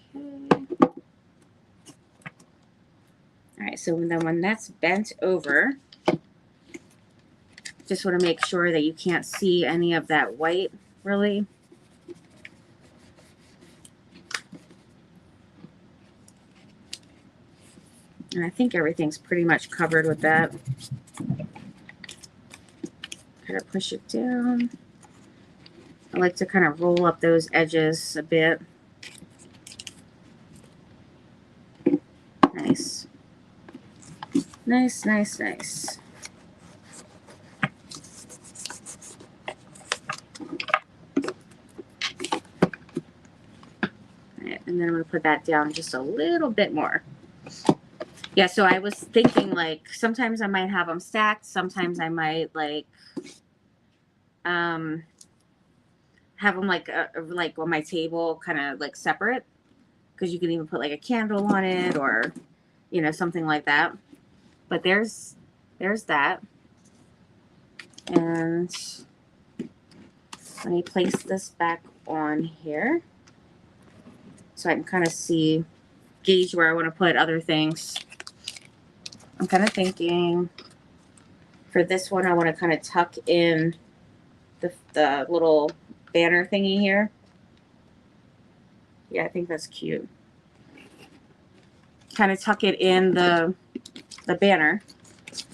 All right, so then when that's bent over, just want to make sure that you can't see any of that white, really. And I think everything's pretty much covered with that. Kind of push it down. I like to kind of roll up those edges a bit. Nice. Nice, nice, nice. Alright, and then I'm going to put that down just a little bit more. Yeah, so I was thinking, like, sometimes I might have them stacked. Sometimes I might, like, have them, like on my table, kind of, like, separate. Because you can even put, like, a candle on it or, you know, something like that. But there's that. And let me place this back on here so I can kind of gauge where I want to put other things. I'm kind of thinking for this one, I want to kind of tuck in the little banner thingy here. Yeah, I think that's cute. Kind of tuck it in the banner,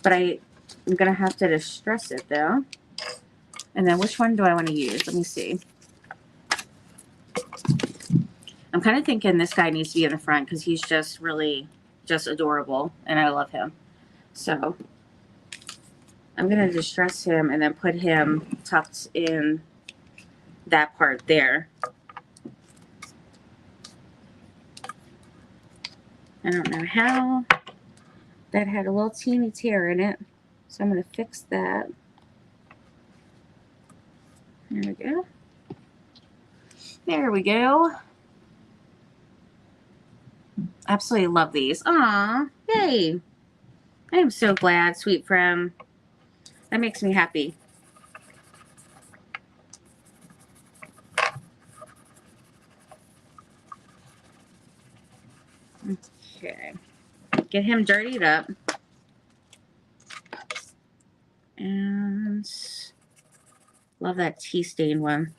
but I'm going to have to distress it though. And then which one do I want to use? Let me see. I'm kind of thinking this guy needs to be in the front because he's just really just adorable and I love him. So I'm going to distress him and then put him tucked in that part there. I don't know how. That had a little teeny tear in it. So I'm going to fix that. There we go. There we go. Absolutely love these. Aw, yay. I am so glad, sweet friend. That makes me happy. Okay. Get him dirtied up. And love that tea stain one.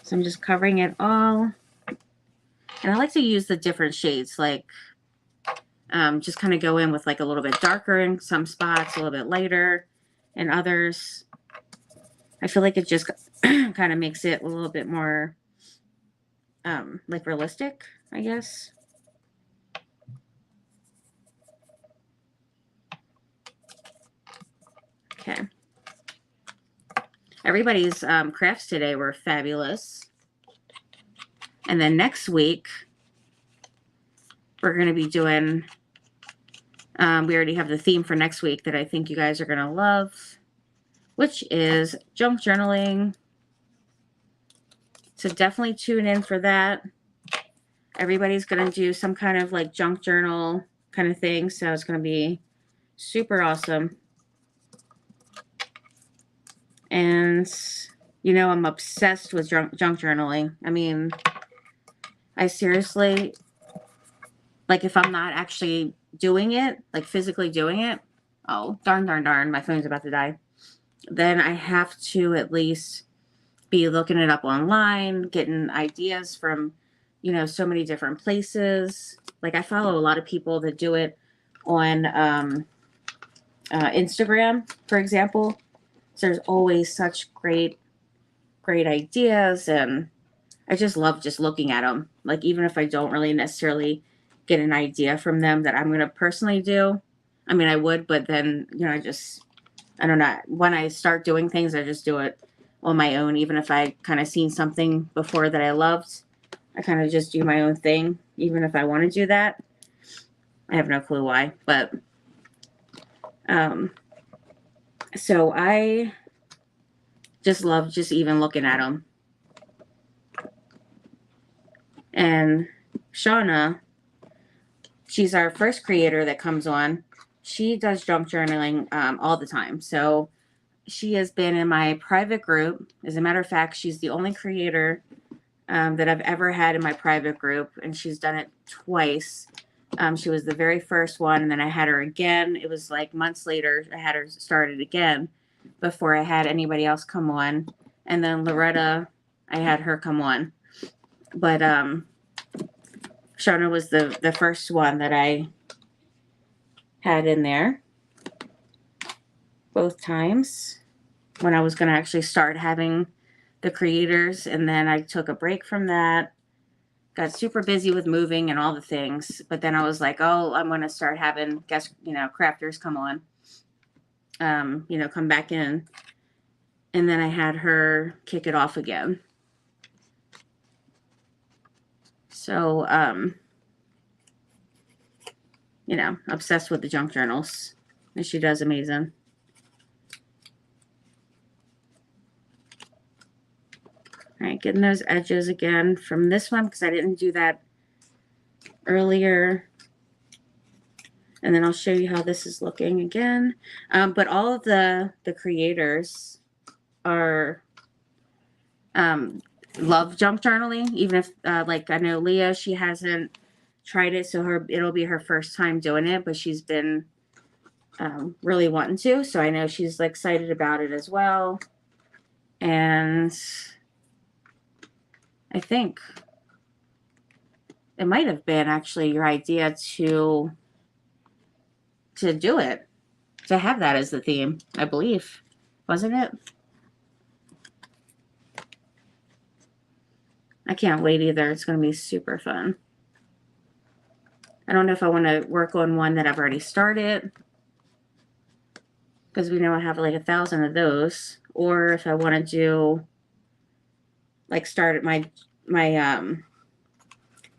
So I'm just covering it all. And I like to use the different shades, like just kind of go in with like a little bit darker in some spots, a little bit lighter in others. I feel like it just kind of makes it a little bit more like realistic, I guess. Okay. Everybody's crafts today were fabulous. And then next week, we're going to be doing, we already have the theme for next week that I think you guys are going to love, which is junk journaling. So definitely tune in for that. Everybody's going to do some kind of like junk journal kind of thing. So it's going to be super awesome. And, you know, I'm obsessed with junk journaling. I mean, I seriously, like if I'm not actually doing it, like physically doing it, oh, darn, my phone's about to die. Then I have to at least be looking it up online, getting ideas from, you know, so many different places. Like I follow a lot of people that do it on Instagram, for example. So there's always such great great ideas, and I just love just looking at them. Like, even if I don't really necessarily get an idea from them that I'm going to personally do. I mean, I would, but then, you know, I don't know. When I start doing things, I just do it on my own. Even if I kind of seen something before that I loved, I kind of just do my own thing, even if I want to do that. I have no clue why, but so I just love just even looking at them. And Shauna, she's our first creator that comes on. She does junk journaling all the time. So she has been in my private group. As a matter of fact, she's the only creator that I've ever had in my private group, and she's done it twice. She was the very first one, and then I had her again. It was like months later, I had her started again before I had anybody else come on. And then Loretta, I had her come on. But Shauna was the first one that I had in there both times when I was going to actually start having the creators. And then I took a break from that, got super busy with moving and all the things. But then I was like, oh, I'm going to start having guest, you know, crafters come on, you know, come back in. And then I had her kick it off again. So, you know, obsessed with the junk journals. And she does amazing. All right, getting those edges again from this one because I didn't do that earlier. And then I'll show you how this is looking again. But all of the creators are love junk journaling. Even if like I know Leah, she hasn't tried it, so it'll be her first time doing it, but she's been really wanting to. So I know she's like excited about it as well. And I think it might have been actually your idea to do it, to have that as the theme, I believe. Wasn't it? I can't wait either. It's going to be super fun. I don't know if I want to work on one that I've already started, because we know I have like 1,000 of those, or if I want to do like start my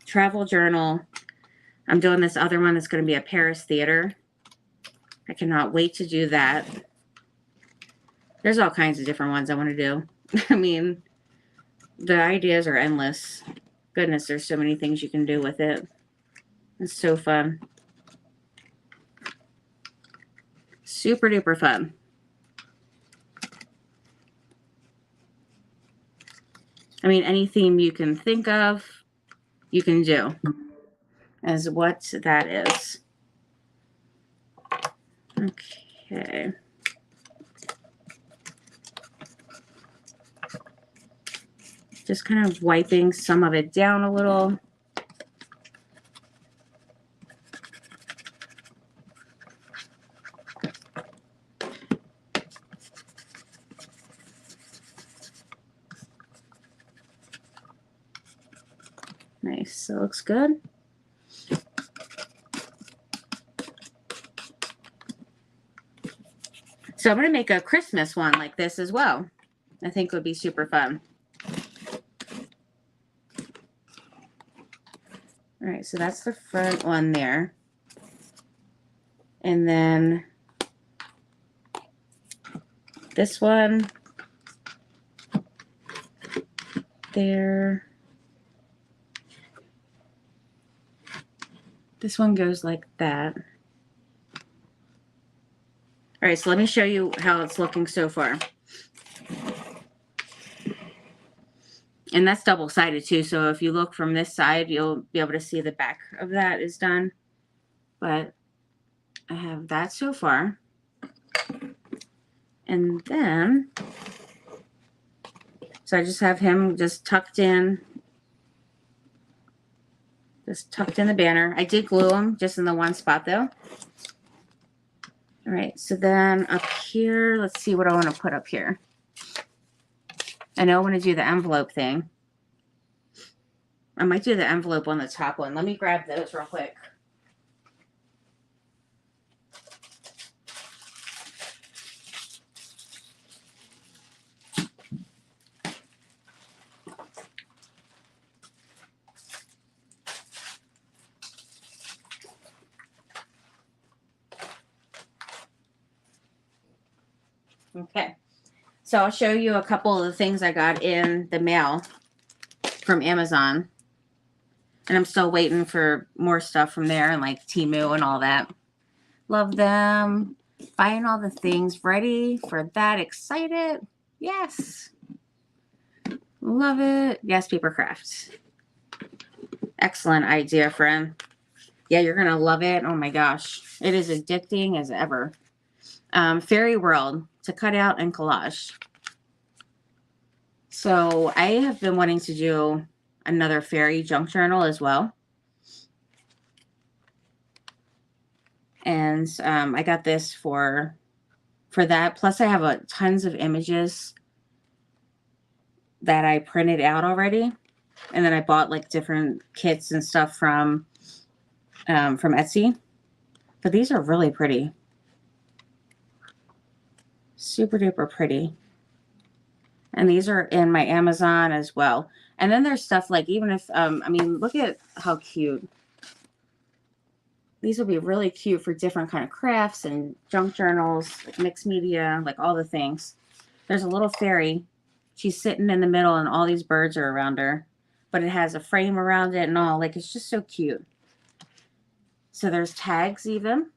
travel journal. I'm doing this other one that's going to be a Paris theater. I cannot wait to do that. There's all kinds of different ones I want to do. I mean, the ideas are endless. Goodness, there's so many things you can do with it. It's so fun. Super duper fun. I mean, any theme you can think of, you can do, as what that is. Okay. Just kind of wiping some of it down a little. Nice, that looks good. So I'm going to make a Christmas one like this as well. I think it would be super fun. All right, so that's the front one there. And then this one there. This one goes like that. All right, so let me show you how it's looking so far. And that's double-sided too, so if you look from this side, you'll be able to see the back of that is done. But I have that so far. And then, so I just have him just tucked in. Just tucked in the banner. I did glue them just in the one spot though. All right, so then up here, let's see what I want to put up here. I know I want to do the envelope thing. I might do the envelope on the top one. Let me grab those real quick. Okay, so I'll show you a couple of the things I got in the mail from Amazon. And I'm still waiting for more stuff from there and like Temu and all that. Love them. Buying all the things, ready for that. Excited. Yes. Love it. Yes, Papercraft. Excellent idea, friend. Yeah, you're going to love it. Oh my gosh. It is addicting as ever. Fairy World to cut out and collage. So I have been wanting to do another fairy junk journal as well. And I got this for that. Plus I have tons of images that I printed out already. And then I bought like different kits and stuff from Etsy. But these are really pretty. Super duper pretty. And these are in my Amazon as well. And then there's stuff like, even if, I mean, look at how cute. These will be really cute for different kind of crafts and junk journals, like mixed media, like all the things. There's a little fairy. She's sitting in the middle and all these birds are around her. But it has a frame around it and all. Like, it's just so cute. So there's tags even.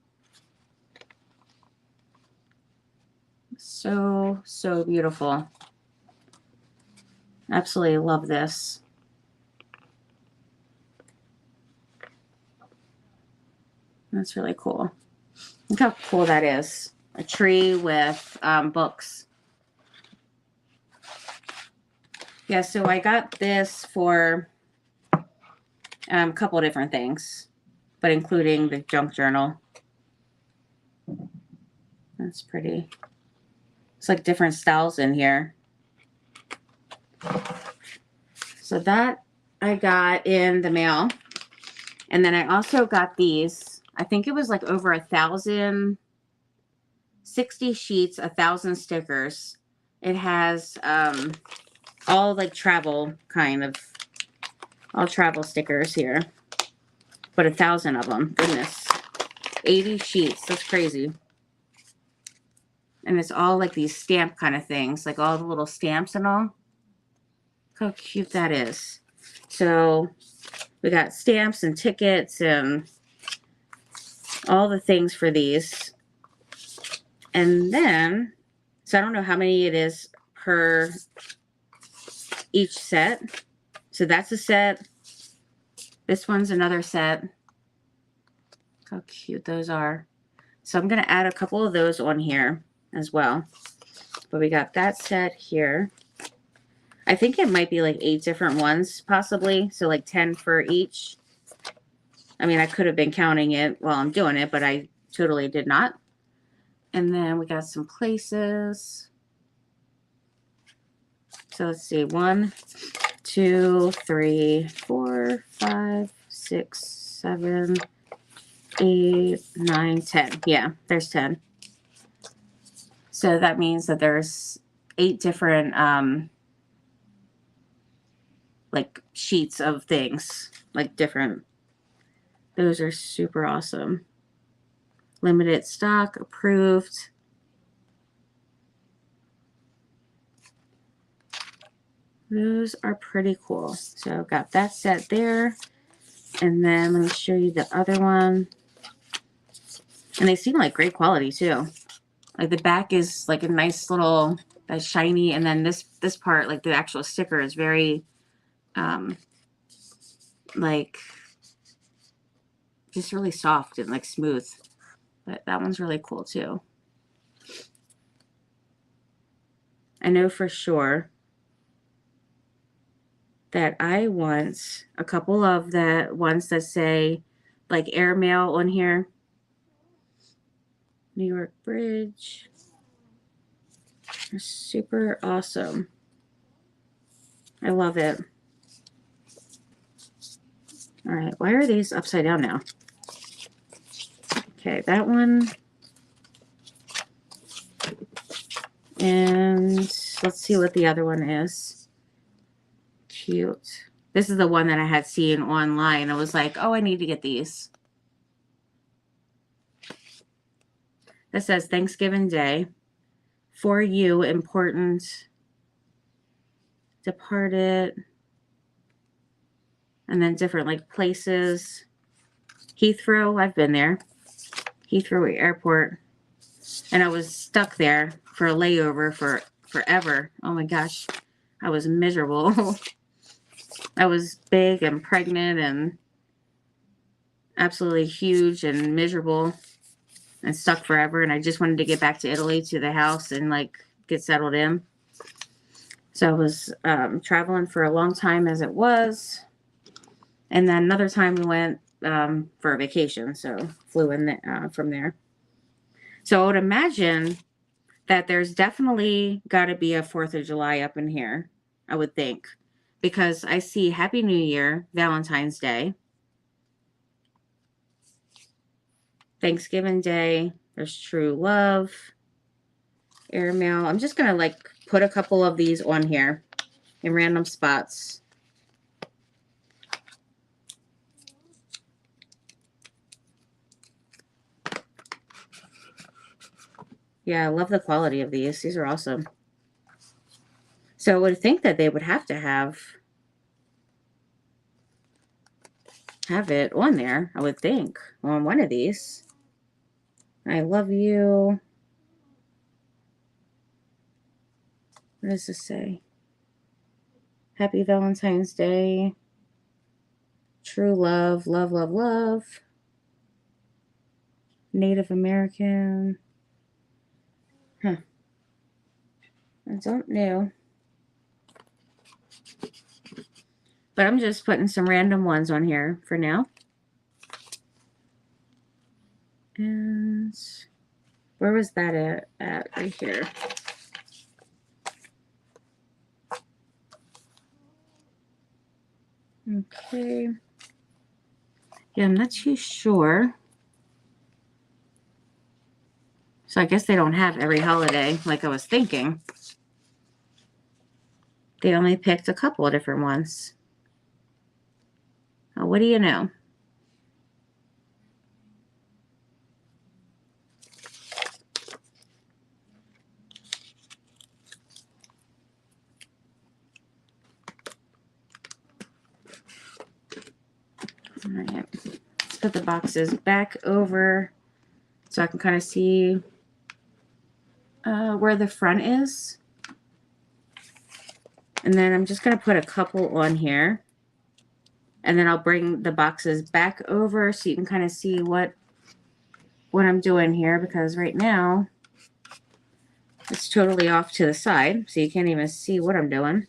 So, so beautiful. Absolutely love this. That's really cool. Look how cool that is. A tree with books. Yeah, so I got this for a couple different things, but including the junk journal. That's pretty. It's like different styles in here. So that I got in the mail. And then I also got these. I think it was like over 1,060 sheets, 1,000 stickers. It has all like travel kind of, all travel stickers here. But 1,000 of them. Goodness. 80 sheets. That's crazy. And it's all like these stamp kind of things. Like all the little stamps and all. Look how cute that is. So we got stamps and tickets and all the things for these. And then, so I don't know how many it is per each set. So that's a set. This one's another set. Look how cute those are. So I'm going to add a couple of those on here as well. But we got that set here. I think it might be like 8 different ones possibly. So like 10 for each. I mean, I could have been counting it while I'm doing it, but I totally did not. And then we got some places. So let's see. 1, 2, 3, 4, 5, 6, 7, 8, 9, 10. Yeah, there's 10. So that means that there's 8 different like sheets of things, like different. Those are super awesome. Limited stock, approved. Those are pretty cool. So got that set there. And then let me show you the other one. And they seem like great quality too. Like the back is like a nice little, shiny. And then this part, like the actual sticker is very, like just really soft and like smooth. But that one's really cool too. I know for sure that I want a couple of the ones that say like airmail on here. New York Bridge. They're super awesome. I love it. All right, why are these upside down now? Okay, that one. And let's see what the other one is. Cute. This is the one that I had seen online. I was like, oh, I need to get these. This says Thanksgiving Day. For you, important. Departed. And then different like places. Heathrow, I've been there. Heathrow Airport. And I was stuck there for a layover for forever. Oh my gosh. I was miserable. I was big and pregnant and absolutely huge and miserable and stuck forever. And I just wanted to get back to Italy, to the house, and like get settled in. So I was traveling for a long time as it was. And then another time we went for a vacation. So flew in from there. So I would imagine that there's definitely got to be a 4th of July up in here, I would think. Because I see Happy New Year, Valentine's Day, Thanksgiving Day, there's True Love, Airmail. I'm just going to like put a couple of these on here in random spots. Yeah, I love the quality of these. These are awesome. So I would think that they would have to have it on there, I would think, on one of these. I love you. What does this say? Happy Valentine's Day. True love, love, love, love. Native American. Huh. I don't know. But I'm just putting some random ones on here for now. And where was that at? Right here. Okay. Yeah, I'm not too sure. So I guess they don't have every holiday like I was thinking. They only picked a couple of different ones. Oh, what do you know? All right. Let's put the boxes back over so I can kind of see where the front is. And then I'm just going to put a couple on here. And then I'll bring the boxes back over so you can kind of see what I'm doing here, because right now it's totally off to the side, so you can't even see what I'm doing.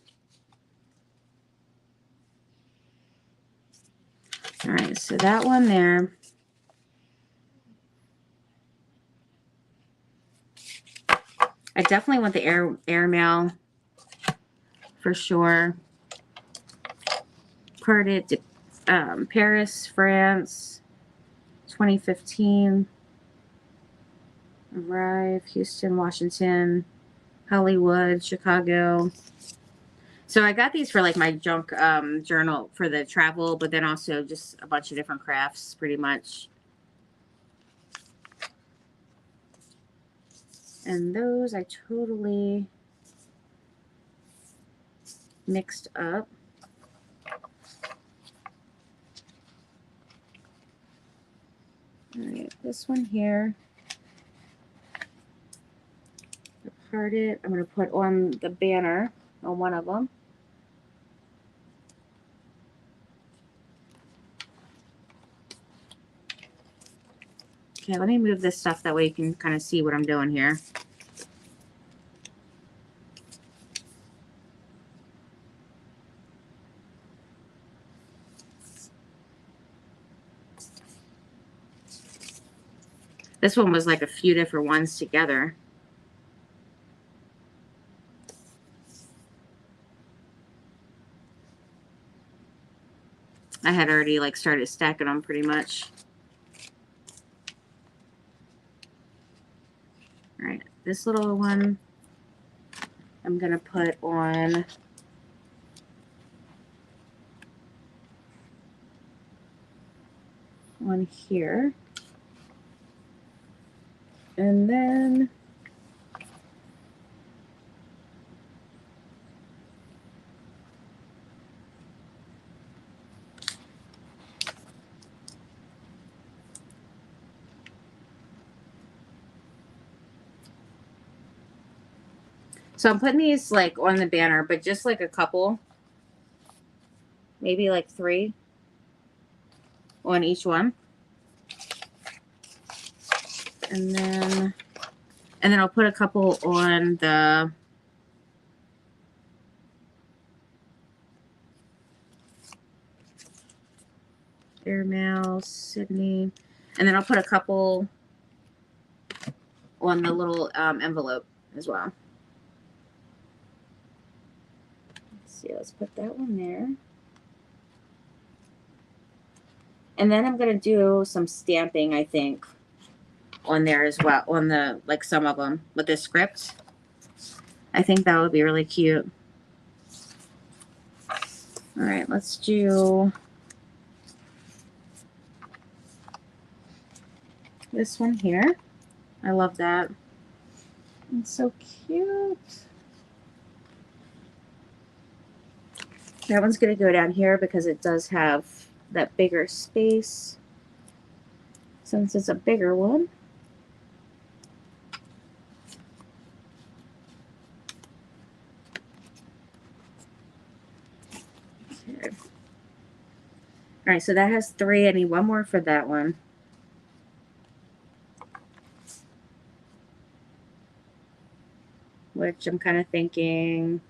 All right, so that one there. I definitely want the airmail for sure. Parted Paris, France, 2015. Arrive, Houston, Washington, Hollywood, Chicago. So I got these for like my junk journal for the travel, but then also just a bunch of different crafts pretty much. And those I totally mixed up. All right, this one here. Parted. I'm going to put on the banner on one of them. Okay, let me move this stuff that way you can kind of see what I'm doing here. This one was like a few different ones together. I had already like started stacking them pretty much. All right, this little one I'm gonna put on here. And then so I'm putting these like on the banner, but just like a couple, maybe like 3 on each one. And then I'll put a couple on the Airmail, Sydney. And then I'll put a couple on the little envelope as well. Let's see, let's put that one there. And then I'm going to do some stamping, I think, on there as well, on the, like some of them with the script. I think that would be really cute. All right, let's do this one here. I love that. It's so cute. That one's going to go down here because it does have that bigger space since it's a bigger one. Okay. All right, so that has 3. I need one more for that one. Which I'm kind of thinking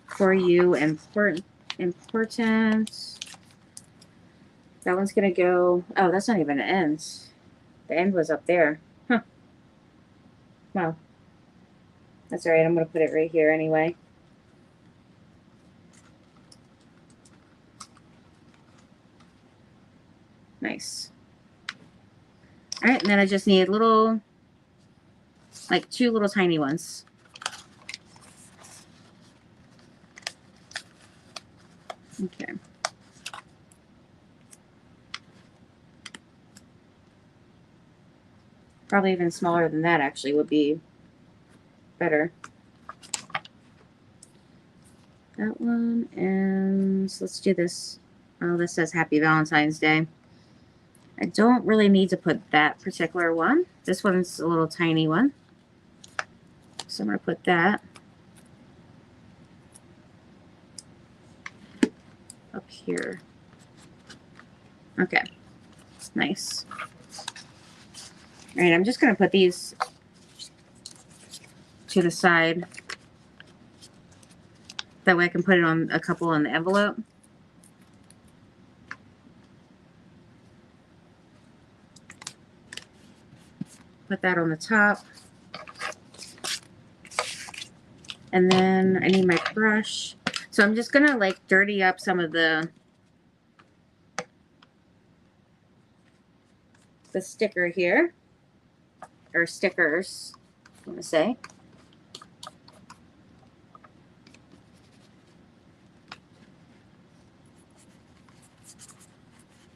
for you important. That one's going to go, oh, that's not even an end. The end was up there. Huh. Wow. That's all right. I'm going to put it right here anyway. Nice. All right. And then I just need little, like 2 little tiny ones. Okay. Probably even smaller than that actually would be better. That one, and let's do this. Oh, this says Happy Valentine's Day. I don't really need to put that particular one. This one's a little tiny one. So I'm going to put that up here. Okay. Nice. All right, I'm just going to put these to the side. That way I can put it on a couple on the envelope. Put that on the top. And then I need my brush. So I'm just going to like dirty up some of the sticker here. Or stickers, I want to say.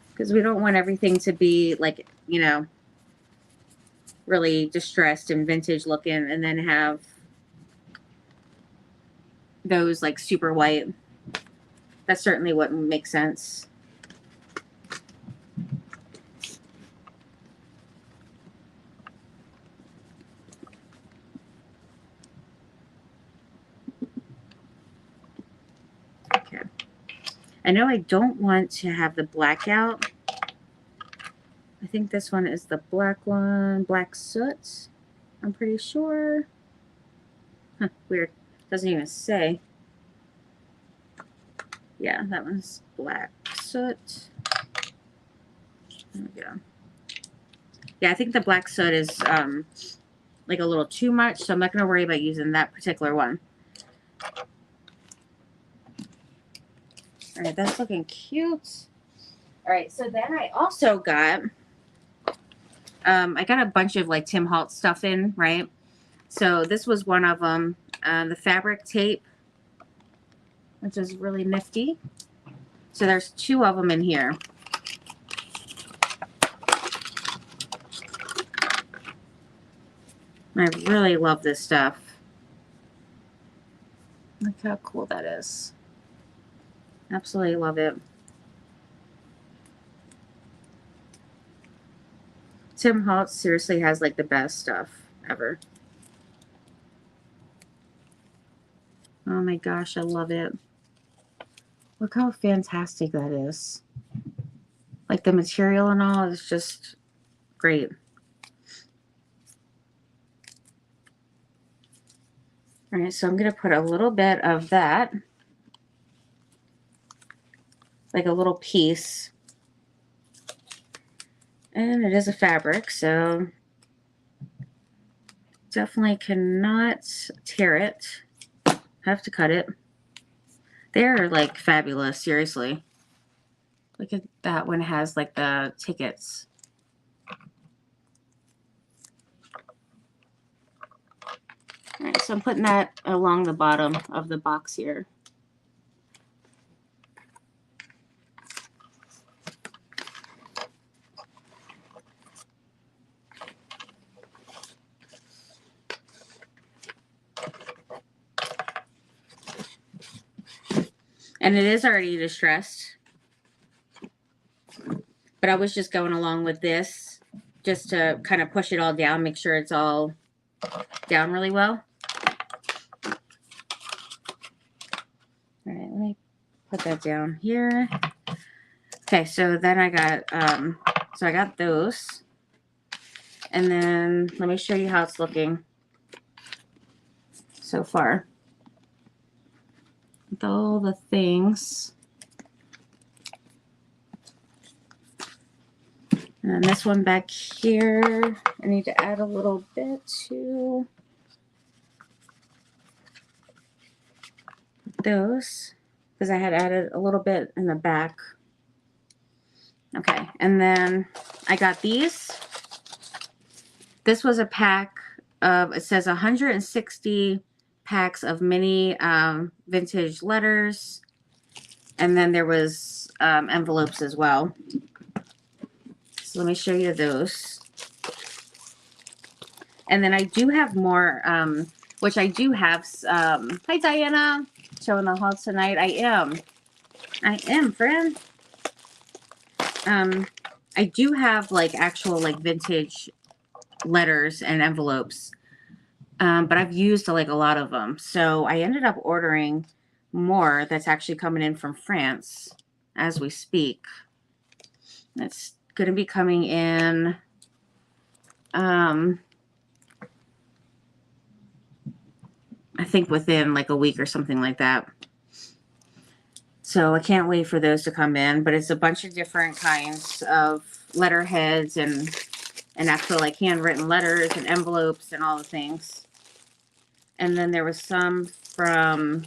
Because we don't want everything to be like, you know, really distressed and vintage looking and then have those like super white. That certainly wouldn't make sense. Okay. I know I don't want to have the blackout. I think this one is the black one, Black Soot. I'm pretty sure. Huh, weird. Doesn't even say. Yeah, that one's Black Soot. There we go. Yeah, I think the Black Soot is like a little too much, so I'm not going to worry about using that particular one. All right, that's looking cute. All right, so then I also got, I got a bunch of like Tim Holtz stuff in, right? So this was one of them, the fabric tape, which is really nifty. So there's 2 of them in here. I really love this stuff. Look how cool that is. Absolutely love it. Tim Holtz seriously has like the best stuff ever. Oh my gosh, I love it. Look how fantastic that is. Like the material and all is just great. All right, so I'm going to put a little bit of that, like a little piece. And it is a fabric, so definitely cannot tear it. Have to cut it. They're like fabulous, seriously. Look at that one, has like the tickets. All right, so I'm putting that along the bottom of the box here. And it is already distressed. But I was just going along with this just to kind of push it all down, make sure it's all down really well. All right, let me put that down here. Okay, so then I got, so I got those. And then let me show you how it's looking so far. With all the things. And this one back here, I need to add a little bit to those because I had added a little bit in the back. Okay, and then I got these. This was a pack of, it says 160 packs of mini vintage letters. And then there was envelopes as well. So let me show you those. And then I do have more, which I do have. Hi, Diana. Showing the haul tonight. I am, friend. I do have like actual like vintage letters and envelopes. But I've used like a lot of them. So I ended up ordering more that's actually coming in from France as we speak. That's going to be coming in I think within like a week or something like that. So I can't wait for those to come in, but it's a bunch of different kinds of letterheads and actual like handwritten letters and envelopes and all the things. And then there was some from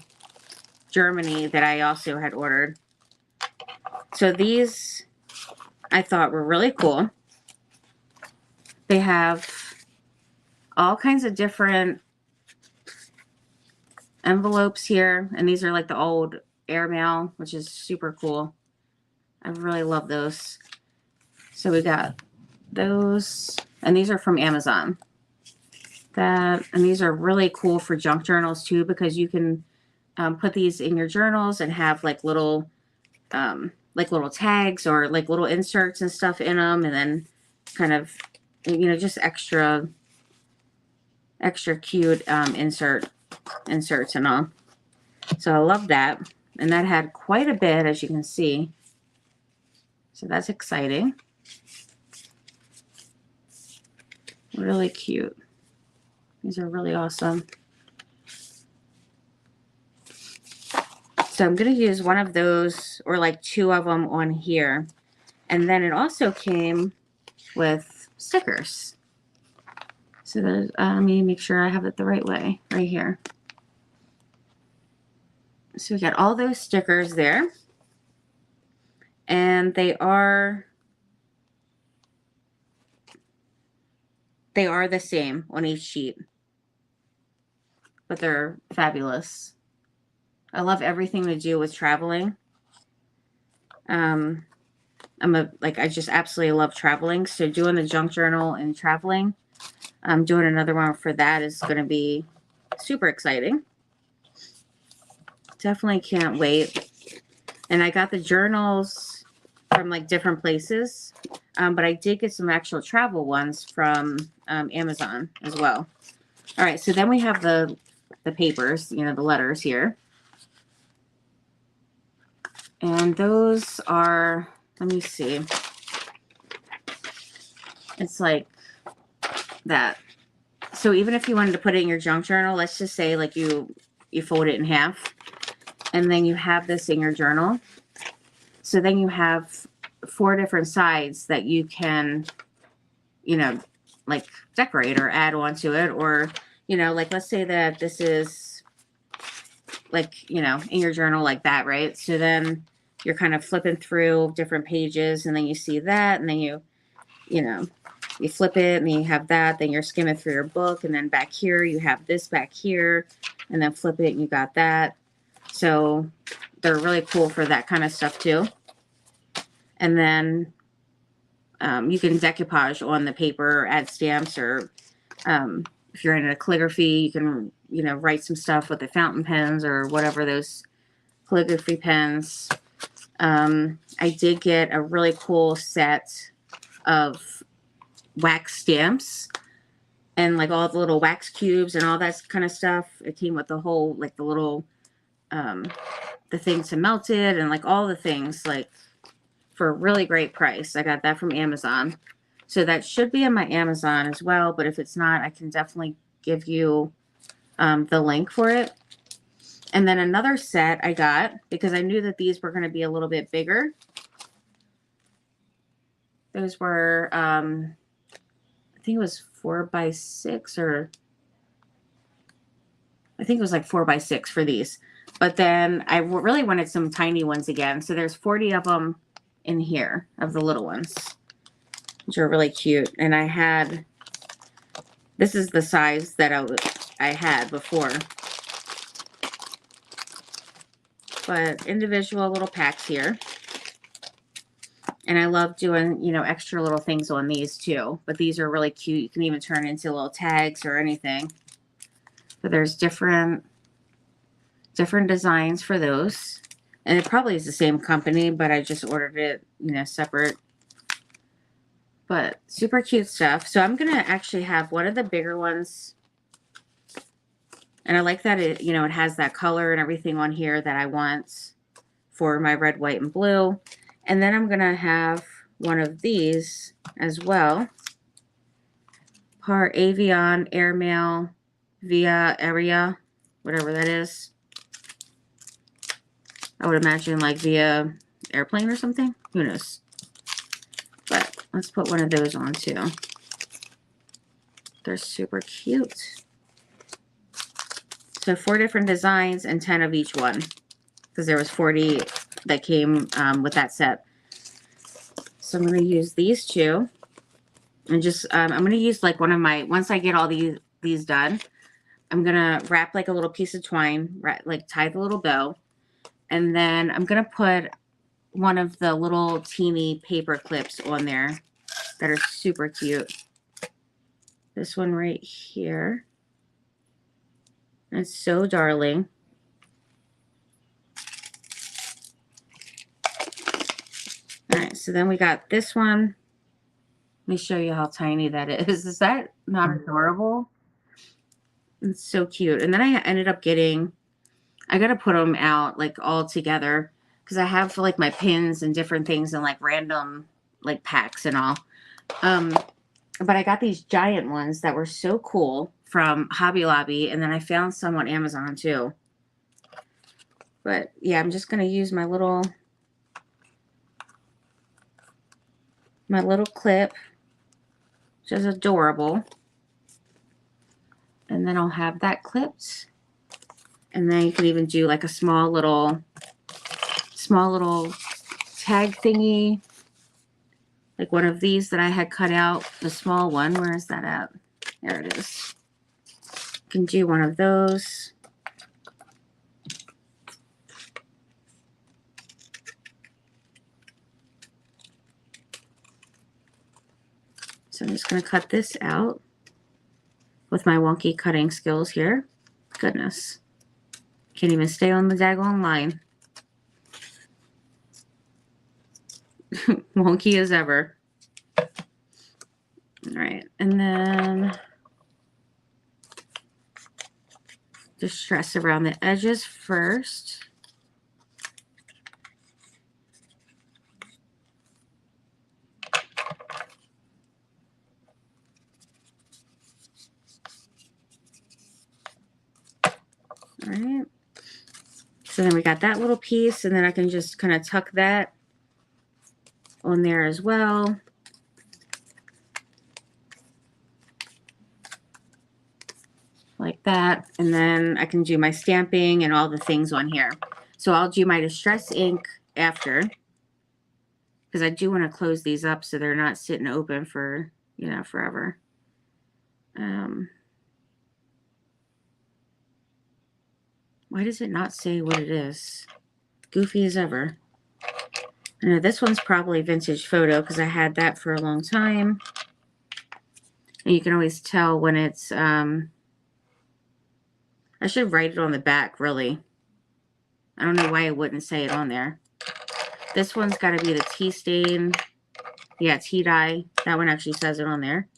Germany that I also had ordered. So these I thought were really cool. They have all kinds of different envelopes here, and these are like the old airmail, which is super cool. I really love those. So we got those, and these are from Amazon. And these are really cool for junk journals too, because you can put these in your journals and have like little tags or like little inserts and stuff in them, and then kind of, you know, just extra cute inserts and all. So I love that. And that had quite a bit, as you can see. So that's exciting. Really cute. These are really awesome. So I'm going to use one of those or like 2 of them on here. And then it also came with stickers. So that, let me make sure I have it the right way right here. So we got all those stickers there. And they are the same on each sheet, but they're fabulous. I love everything to do with traveling. I just absolutely love traveling. So doing the junk journal and traveling, doing another one for that is going to be super exciting. Definitely can't wait. And I got the journals from like different places, but I did get some actual travel ones from Amazon as well. All right, so then we have the papers, you know, the letters here. And those are, let me see. It's like that. So even if you wanted to put it in your junk journal, let's just say like you fold it in half and then you have this in your journal. So then you have 4 different sides that you can, you know, like decorate or add on to it. Or, you know, like let's say that this is like, you know, in your journal like that, right? So then you're kind of flipping through different pages and then you see that and then you know, you flip it and then you have that, then you're skimming through your book and then back here you have this back here and then flip it and you got that. So they're really cool for that kind of stuff too. And then you can decoupage on the paper, add stamps, or if you're into calligraphy, you can, you know, write some stuff with the fountain pens or whatever, those calligraphy pens. I did get a really cool set of wax stamps and like all the little wax cubes and all that kind of stuff. It came with the whole, like the little, the thing to melt it and like all the things, like for a really great price. I got that from Amazon. So that should be in my Amazon as well. But if it's not, I can definitely give you the link for it. And then another set I got, because I knew that these were going to be a little bit bigger. Those were, I think it was 4x6, or I think it was like 4x6 for these. But then I really wanted some tiny ones again. So there's 40 of them in here, of the little ones, which are really cute. And I had, this is the size that I had before. But individual little packs here. And I love doing, you know, extra little things on these too. But these are really cute. You can even turn into little tags or anything. But there's different designs for those. And it probably is the same company, but I just ordered it, you know, separate. But super cute stuff. So I'm going to actually have one of the bigger ones. And I like that it, you know, it has that color and everything on here that I want for my red, white, and blue. And then I'm going to have one of these as well. Par Avion Airmail Via Area, whatever that is. I would imagine like via airplane or something. Who knows? But let's put one of those on too. They're super cute. So 4 different designs and 10 of each one. Because there was 40 that came with that set. So I'm going to use these 2. And just, I'm going to use like one of my, once I get all these done, I'm going to wrap like a little piece of twine, like tie the little bow. And then I'm going to put one of the little teeny paper clips on there that are super cute. This one right here. It's so darling. All right, so then we got this one. Let me show you how tiny that is. Is that not adorable? It's so cute. And then I ended up getting, I got to put them out like all together because I have like my pins and different things and like random like packs and all. But I got these giant ones that were so cool from Hobby Lobby. And then I found some on Amazon too. But yeah, I'm just going to use my little clip, which is adorable. And then I'll have that clipped. And then you can even do like a small little tag thingy, like one of these that I had cut out, the small one. Where is that at? There it is. You can do one of those. So I'm just going to cut this out with my wonky cutting skills here. Goodness. Can't even stay on the daggone line. Wonky as ever. All right. And then distress around the edges first. All right. So then we got that little piece, and then I can just kind of tuck that on there as well. Like that. And then I can do my stamping and all the things on here. So I'll do my distress ink after, because I do want to close these up so they're not sitting open for, you know, forever. Why does it not say what it is? Goofy as ever. I know this one's probably vintage photo because I had that for a long time. And you can always tell when it's, I should write it on the back, really. I don't know why it wouldn't say it on there. This one's got to be the tea stain. Yeah, tea dye. That one actually says it on there.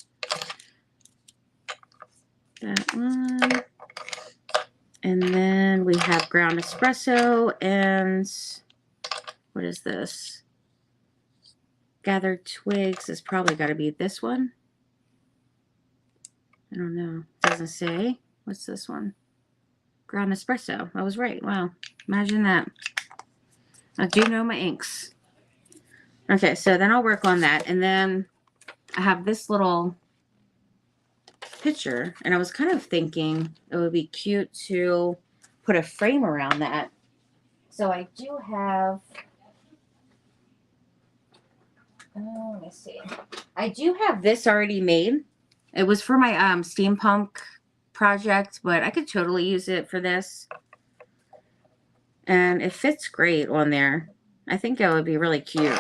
That one. And then we have ground espresso and what is this? Gathered twigs is probably got to be this one. I don't know. It doesn't say. What's this one? Ground espresso. I was right. Wow. Imagine that. I do know my inks. Okay, so then I'll work on that. And then I have this little picture, and I was kind of thinking it would be cute to put a frame around that. So I do have, let me see. I do have this already made. It was for my steampunk project, but I could totally use it for this. And it fits great on there. I think it would be really cute.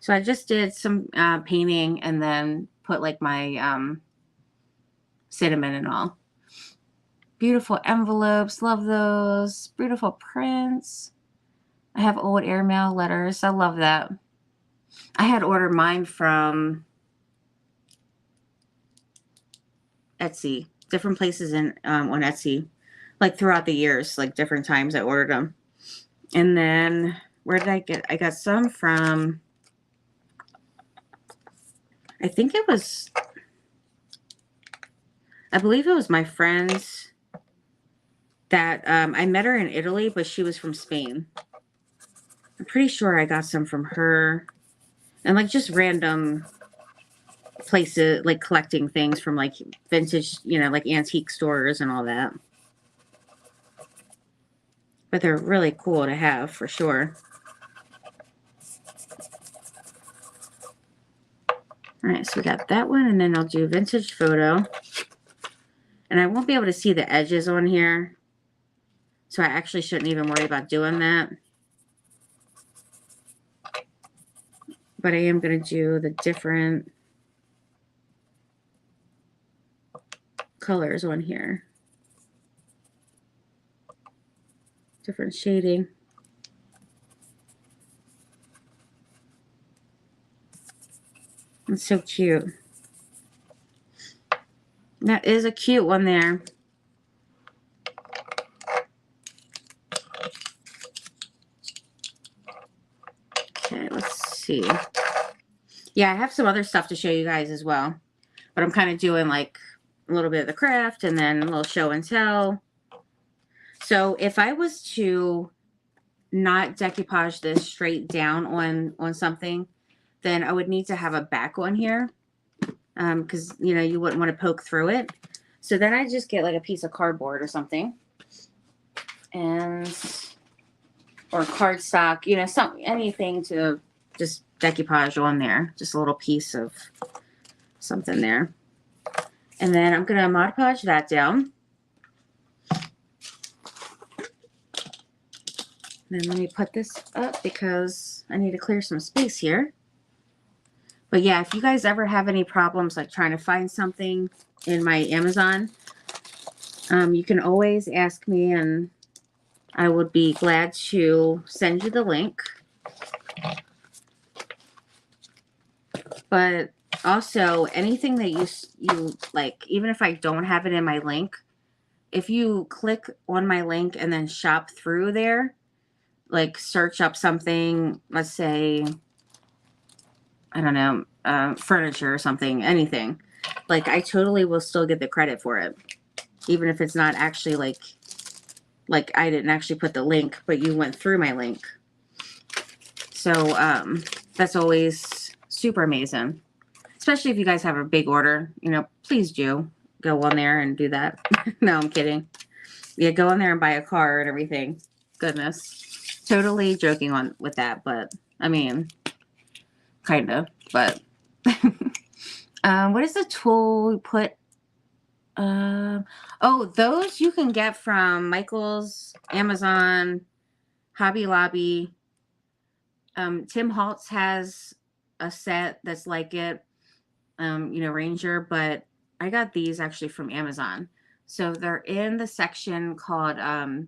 So I just did some painting and then put like my cinnamon and all. Beautiful envelopes. Love those. Beautiful prints. I have old airmail letters. I love that. I had ordered mine from Etsy. Different places on Etsy. Like throughout the years. Like different times I ordered them. And then where did I get? I got some from, I think it was, I believe it was my friend's that I met her in Italy, but she was from Spain. I'm pretty sure I got some from her. And like just random places, like collecting things from like vintage, you know, like antique stores and all that. But they're really cool to have for sure. All right, so we got that one, and then I'll do vintage photo. And I won't be able to see the edges on here. So I actually shouldn't even worry about doing that. But I am going to do the different colors on here. Different shading. It's so cute. That is a cute one there. Okay, let's see. Yeah, I have some other stuff to show you guys as well. But I'm kind of doing like a little bit of the craft and then a little show and tell. So if I was to not decoupage this straight down on something, then I would need to have a back on here. Because, you know, you wouldn't want to poke through it. So then I just get like a piece of cardboard or something. And or cardstock, you know, anything to just decoupage on there. Just a little piece of something there. And then I'm going to Mod Podge that down. Then let me put this up because I need to clear some space here. But yeah, if you guys ever have any problems like trying to find something in my Amazon, you can always ask me and I would be glad to send you the link. But also anything that you like, even if I don't have it in my link, if you click on my link and then shop through there, like search up something, let's say, I don't know, furniture or something, anything, like I totally will still get the credit for it. Even if it's not actually like I didn't actually put the link, but you went through my link. So that's always super amazing. Especially if you guys have a big order, you know, please do go on there and do that. No, I'm kidding. Yeah, go on there and buy a car and everything. Goodness. Totally joking on with that, but I mean, kind of, but what is the tool we put? Oh, those you can get from Michael's, Amazon, Hobby Lobby. Tim Holtz has a set that's like it, you know, Ranger, but I got these actually from Amazon. So they're in the section called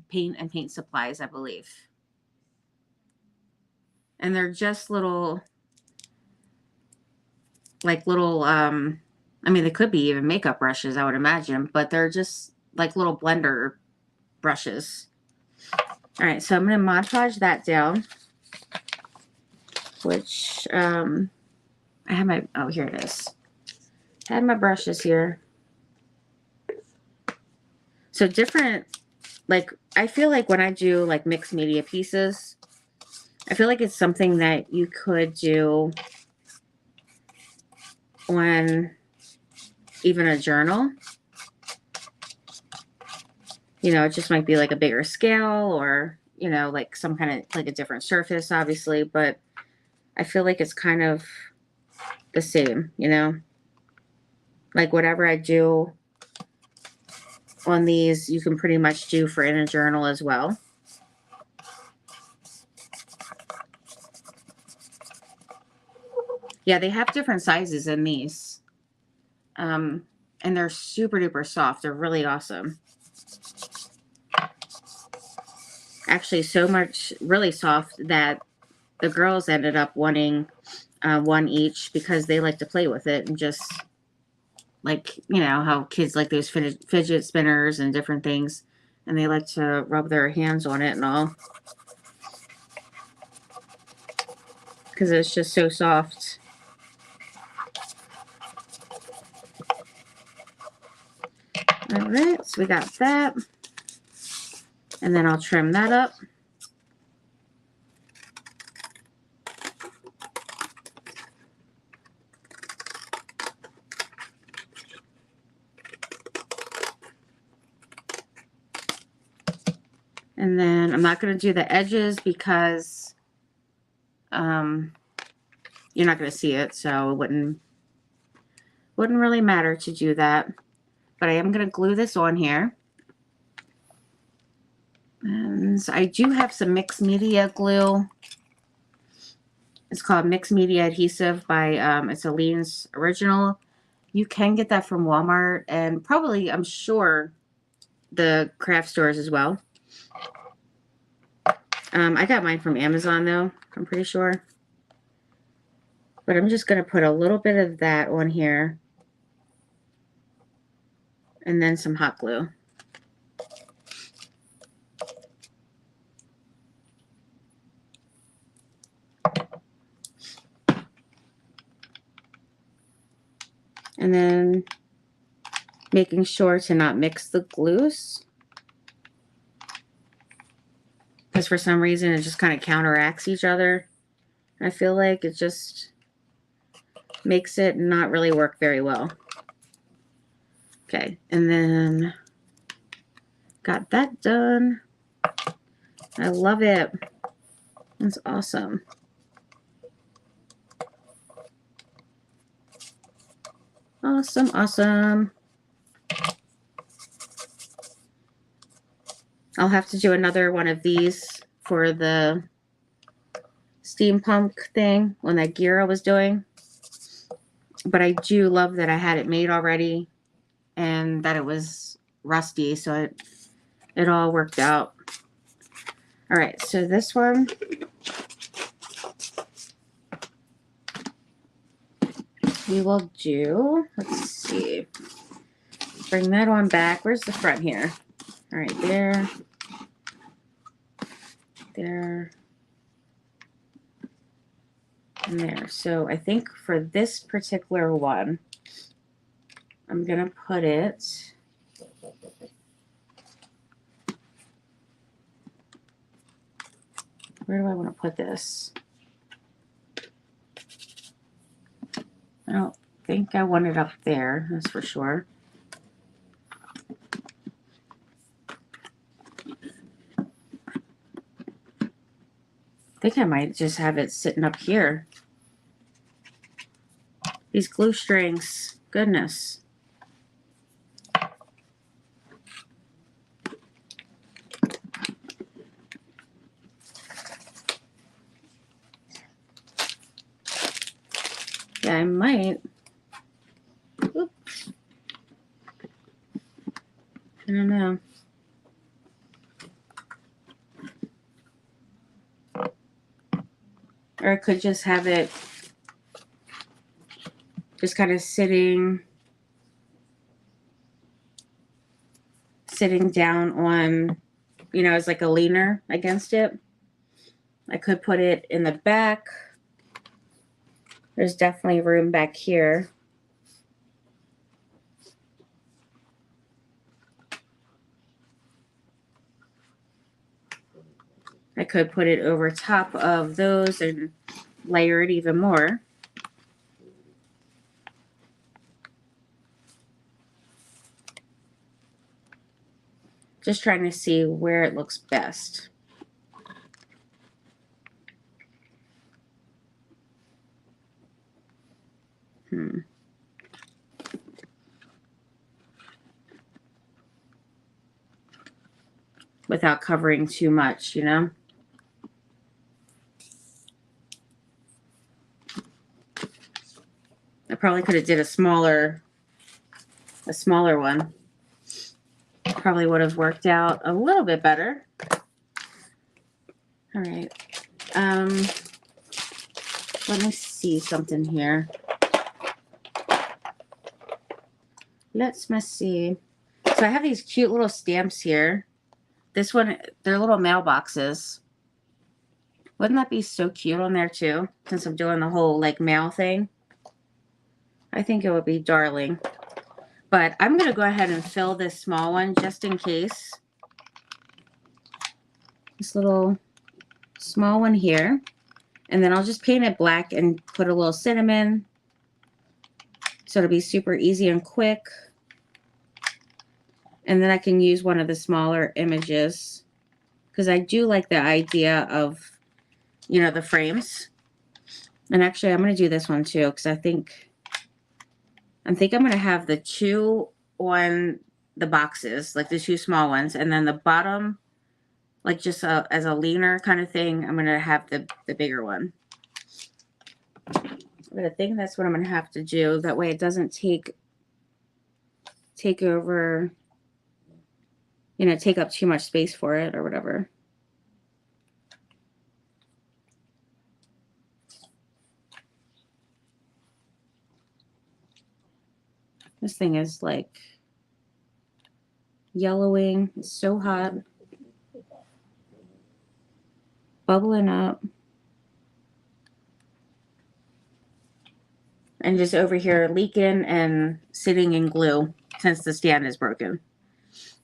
paint and paint supplies, I believe. And they're just little, like little, I mean, they could be even makeup brushes, I would imagine, but they're just like little blender brushes. All right, so I'm going to Mod Podge that down, which I have my, oh, here it is. I have my brushes here. So different, like, I feel like when I do like mixed media pieces, I feel like it's something that you could do on even a journal. You know, it just might be like a bigger scale or, you know, like some kind of like a different surface, obviously, but I feel like it's kind of the same, you know, like whatever I do on these, you can pretty much do for in a journal as well. Yeah, they have different sizes in these. And they're super duper soft. They're really awesome. Actually, so much, really soft that the girls ended up wanting one each because they like to play with it and just like, you know, how kids like those fidget spinners and different things. And they like to rub their hands on it and all. Because it's just so soft. All right, so we got that. And then I'll trim that up. And then I'm not going to do the edges because you're not going to see it, so it wouldn't really matter to do that. But I am going to glue this on here. And I do have some mixed media glue. It's called Mixed Media Adhesive by, it's a Lean's Original. You can get that from Walmart and probably, I'm sure, the craft stores as well. I got mine from Amazon though, I'm pretty sure. But I'm just going to put a little bit of that on here. And then some hot glue. And then making sure to not mix the glues. Because for some reason it just kind of counteracts each other. I feel like it just makes it not really work very well. Okay, and then got that done. I love it. That's awesome. Awesome, awesome. I'll have to do another one of these for the steampunk thing on that gear I was doing. But I do love that I had it made already and that it was rusty, so it all worked out. All right, so this one, we will do, let's see, bring that on back. Where's the front here? All right, there, there, and there. So I think for this particular one, I'm gonna put it, where do I want to put this? I don't think I want it up there, that's for sure. I think I might just have it sitting up here. These glue strings, goodness. Yeah, I might. Oops. I don't know. Or I could just have it just kind of sitting down on, you know, as like a leaner against it. I could put it in the back. There's definitely room back here. I could put it over top of those and layer it even more. Just trying to see where it looks best. Without covering too much, you know? I probably could have did a smaller one. Probably would have worked out a little bit better. All right. Let me see something here. Let's see. So I have these cute little stamps here. This one, they're little mailboxes. Wouldn't that be so cute on there too? Since I'm doing the whole like mail thing. I think it would be darling. But I'm going to go ahead and fill this small one just in case. This little small one here. And then I'll just paint it black and put a little cinnamon. So it'll be super easy and quick. And then I can use one of the smaller images. Because I do like the idea of, you know, the frames. And actually, I'm going to do this one too. Because I think I'm going to have the two on the boxes. Like the two small ones. And then the bottom, like just as a leaner kind of thing, I'm going to have the bigger one. But I think that's what I'm going to have to do. That way it doesn't take over, you know, take up too much space for it or whatever. This thing is like yellowing. It's so hot. Bubbling up. And just over here leaking and sitting in glue since the stand is broken.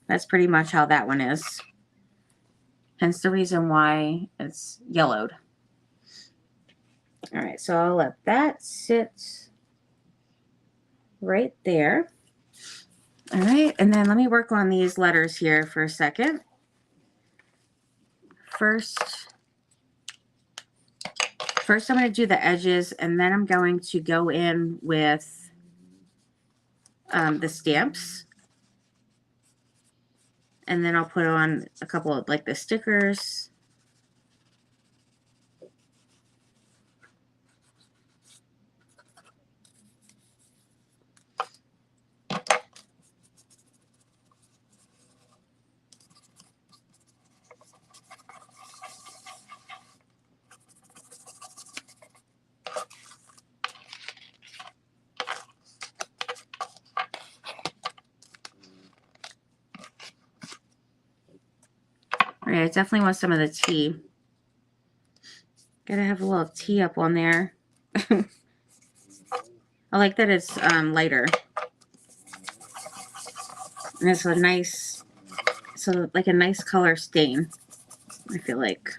That's pretty much how that one is. Hence the reason why it's yellowed. All right, so I'll let that sit right there. All right, and then let me work on these letters here for a second. First, First, I'm going to do the edges, and then I'm going to go in with the stamps. And then I'll put on a couple of like the stickers. All right, I definitely want some of the tea. Gotta have a little tea up on there. I like that it's lighter. And it's a nice, so like a nice color stain, I feel like.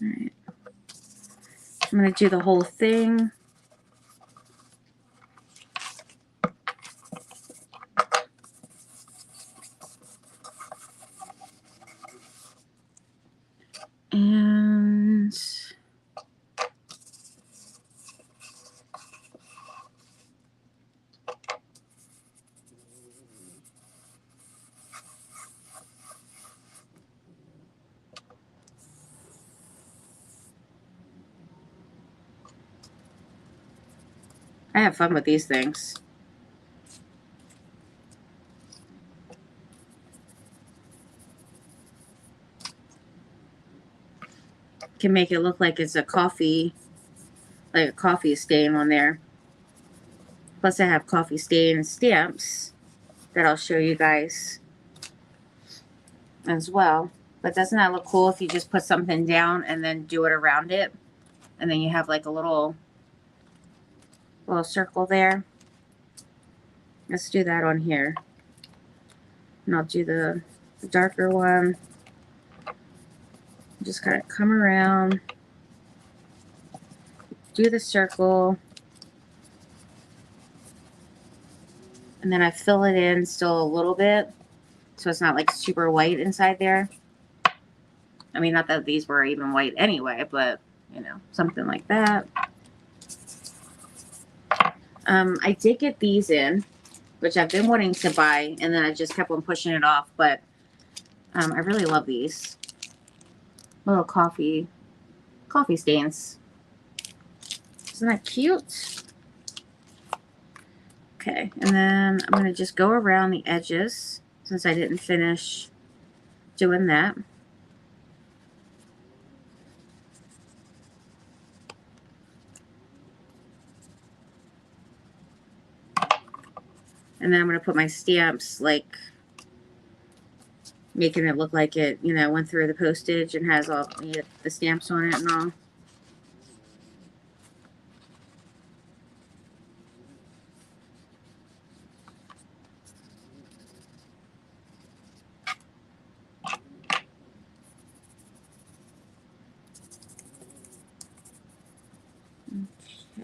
All right. I'm going to do the whole thing. And I have fun with these things. Can make it look like it's a coffee, like a coffee stain on there. Plus I have coffee stain stamps that I'll show you guys as well. But doesn't that look cool if you just put something down and then do it around it? And then you have like a little circle there. Let's do that on here. And I'll do the darker one. Just kind of come around, do the circle, and then I fill it in still a little bit so it's not like super white inside there. I mean, not that these were even white anyway, but you know, something like that. I did get these in, which I've been wanting to buy, and then I just kept on pushing it off, but I really love these little coffee stains. Isn't that cute? Okay, and then I'm going to just go around the edges since I didn't finish doing that. And then I'm going to put my stamps, like, making it look like it, you know, went through the postage and has all the stamps on it and all.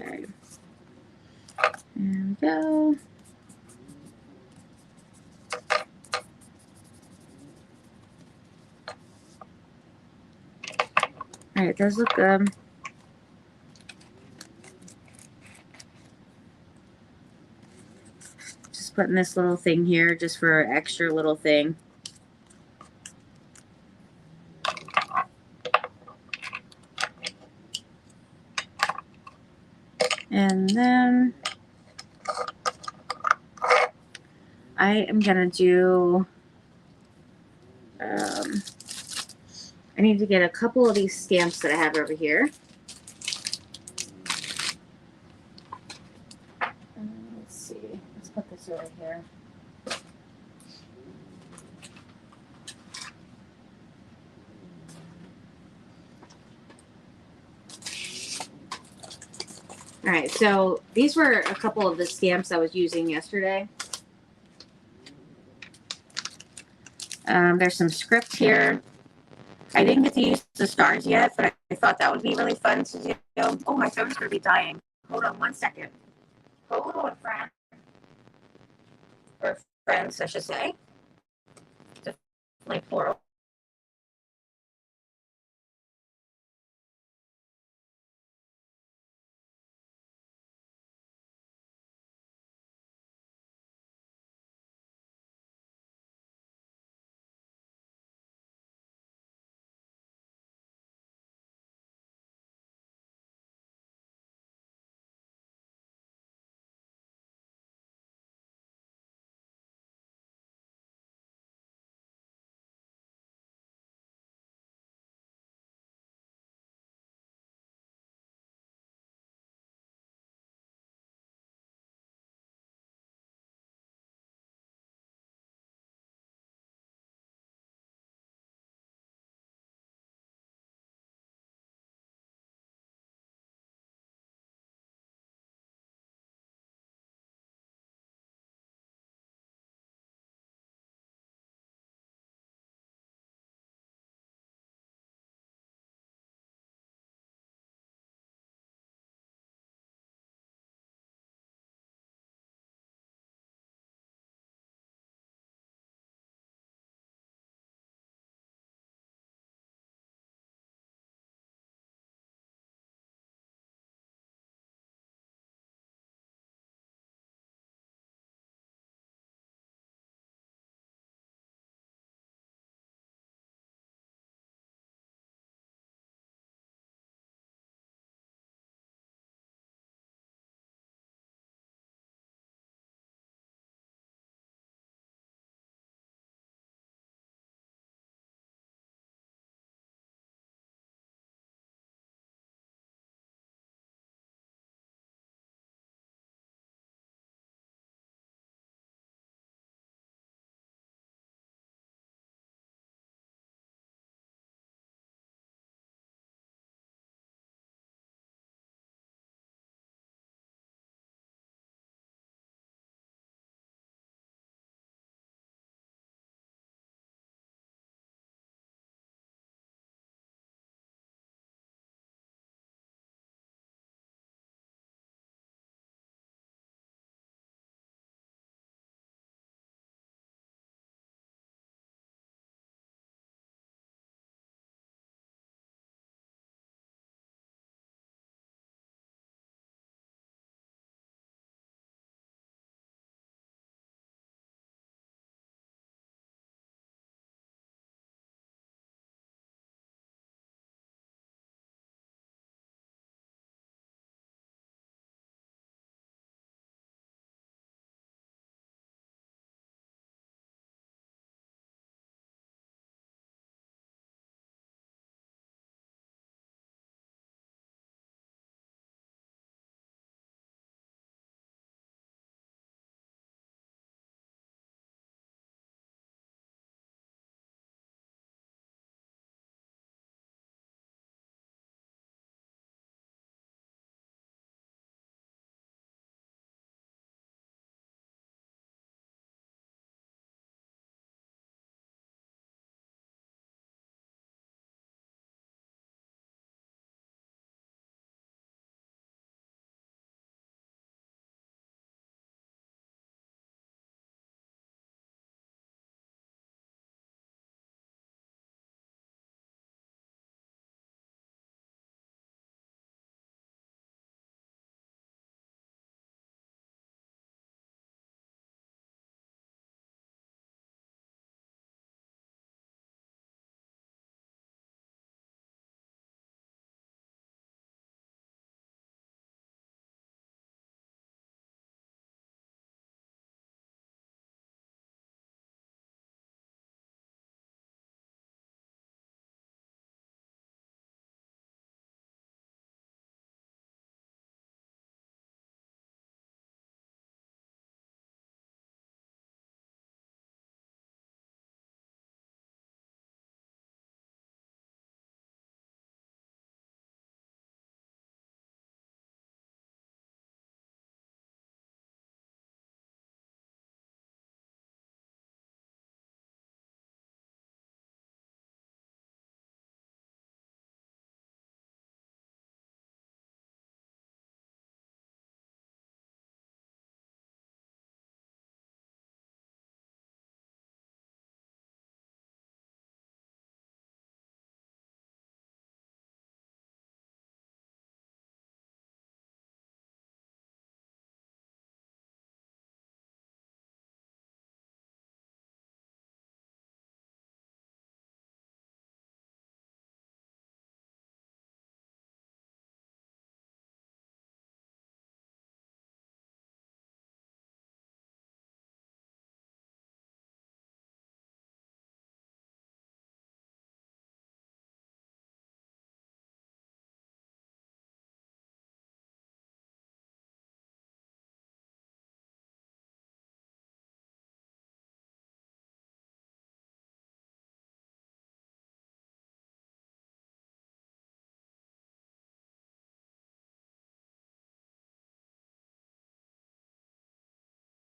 Okay. There we go. All right, those look good. Just putting this little thing here just for an extra little thing. And then I am going to do, I need to get a couple of these stamps that I have over here. Let's see. Let's put this over here. All right, so these were a couple of the stamps I was using yesterday. There's some script here. I didn't get to use the stars yet, but I thought that would be really fun to do. Oh, my phone's going to be dying. Hold on 1 second. Hold on, friend. Or friends, I should say. Definitely plural.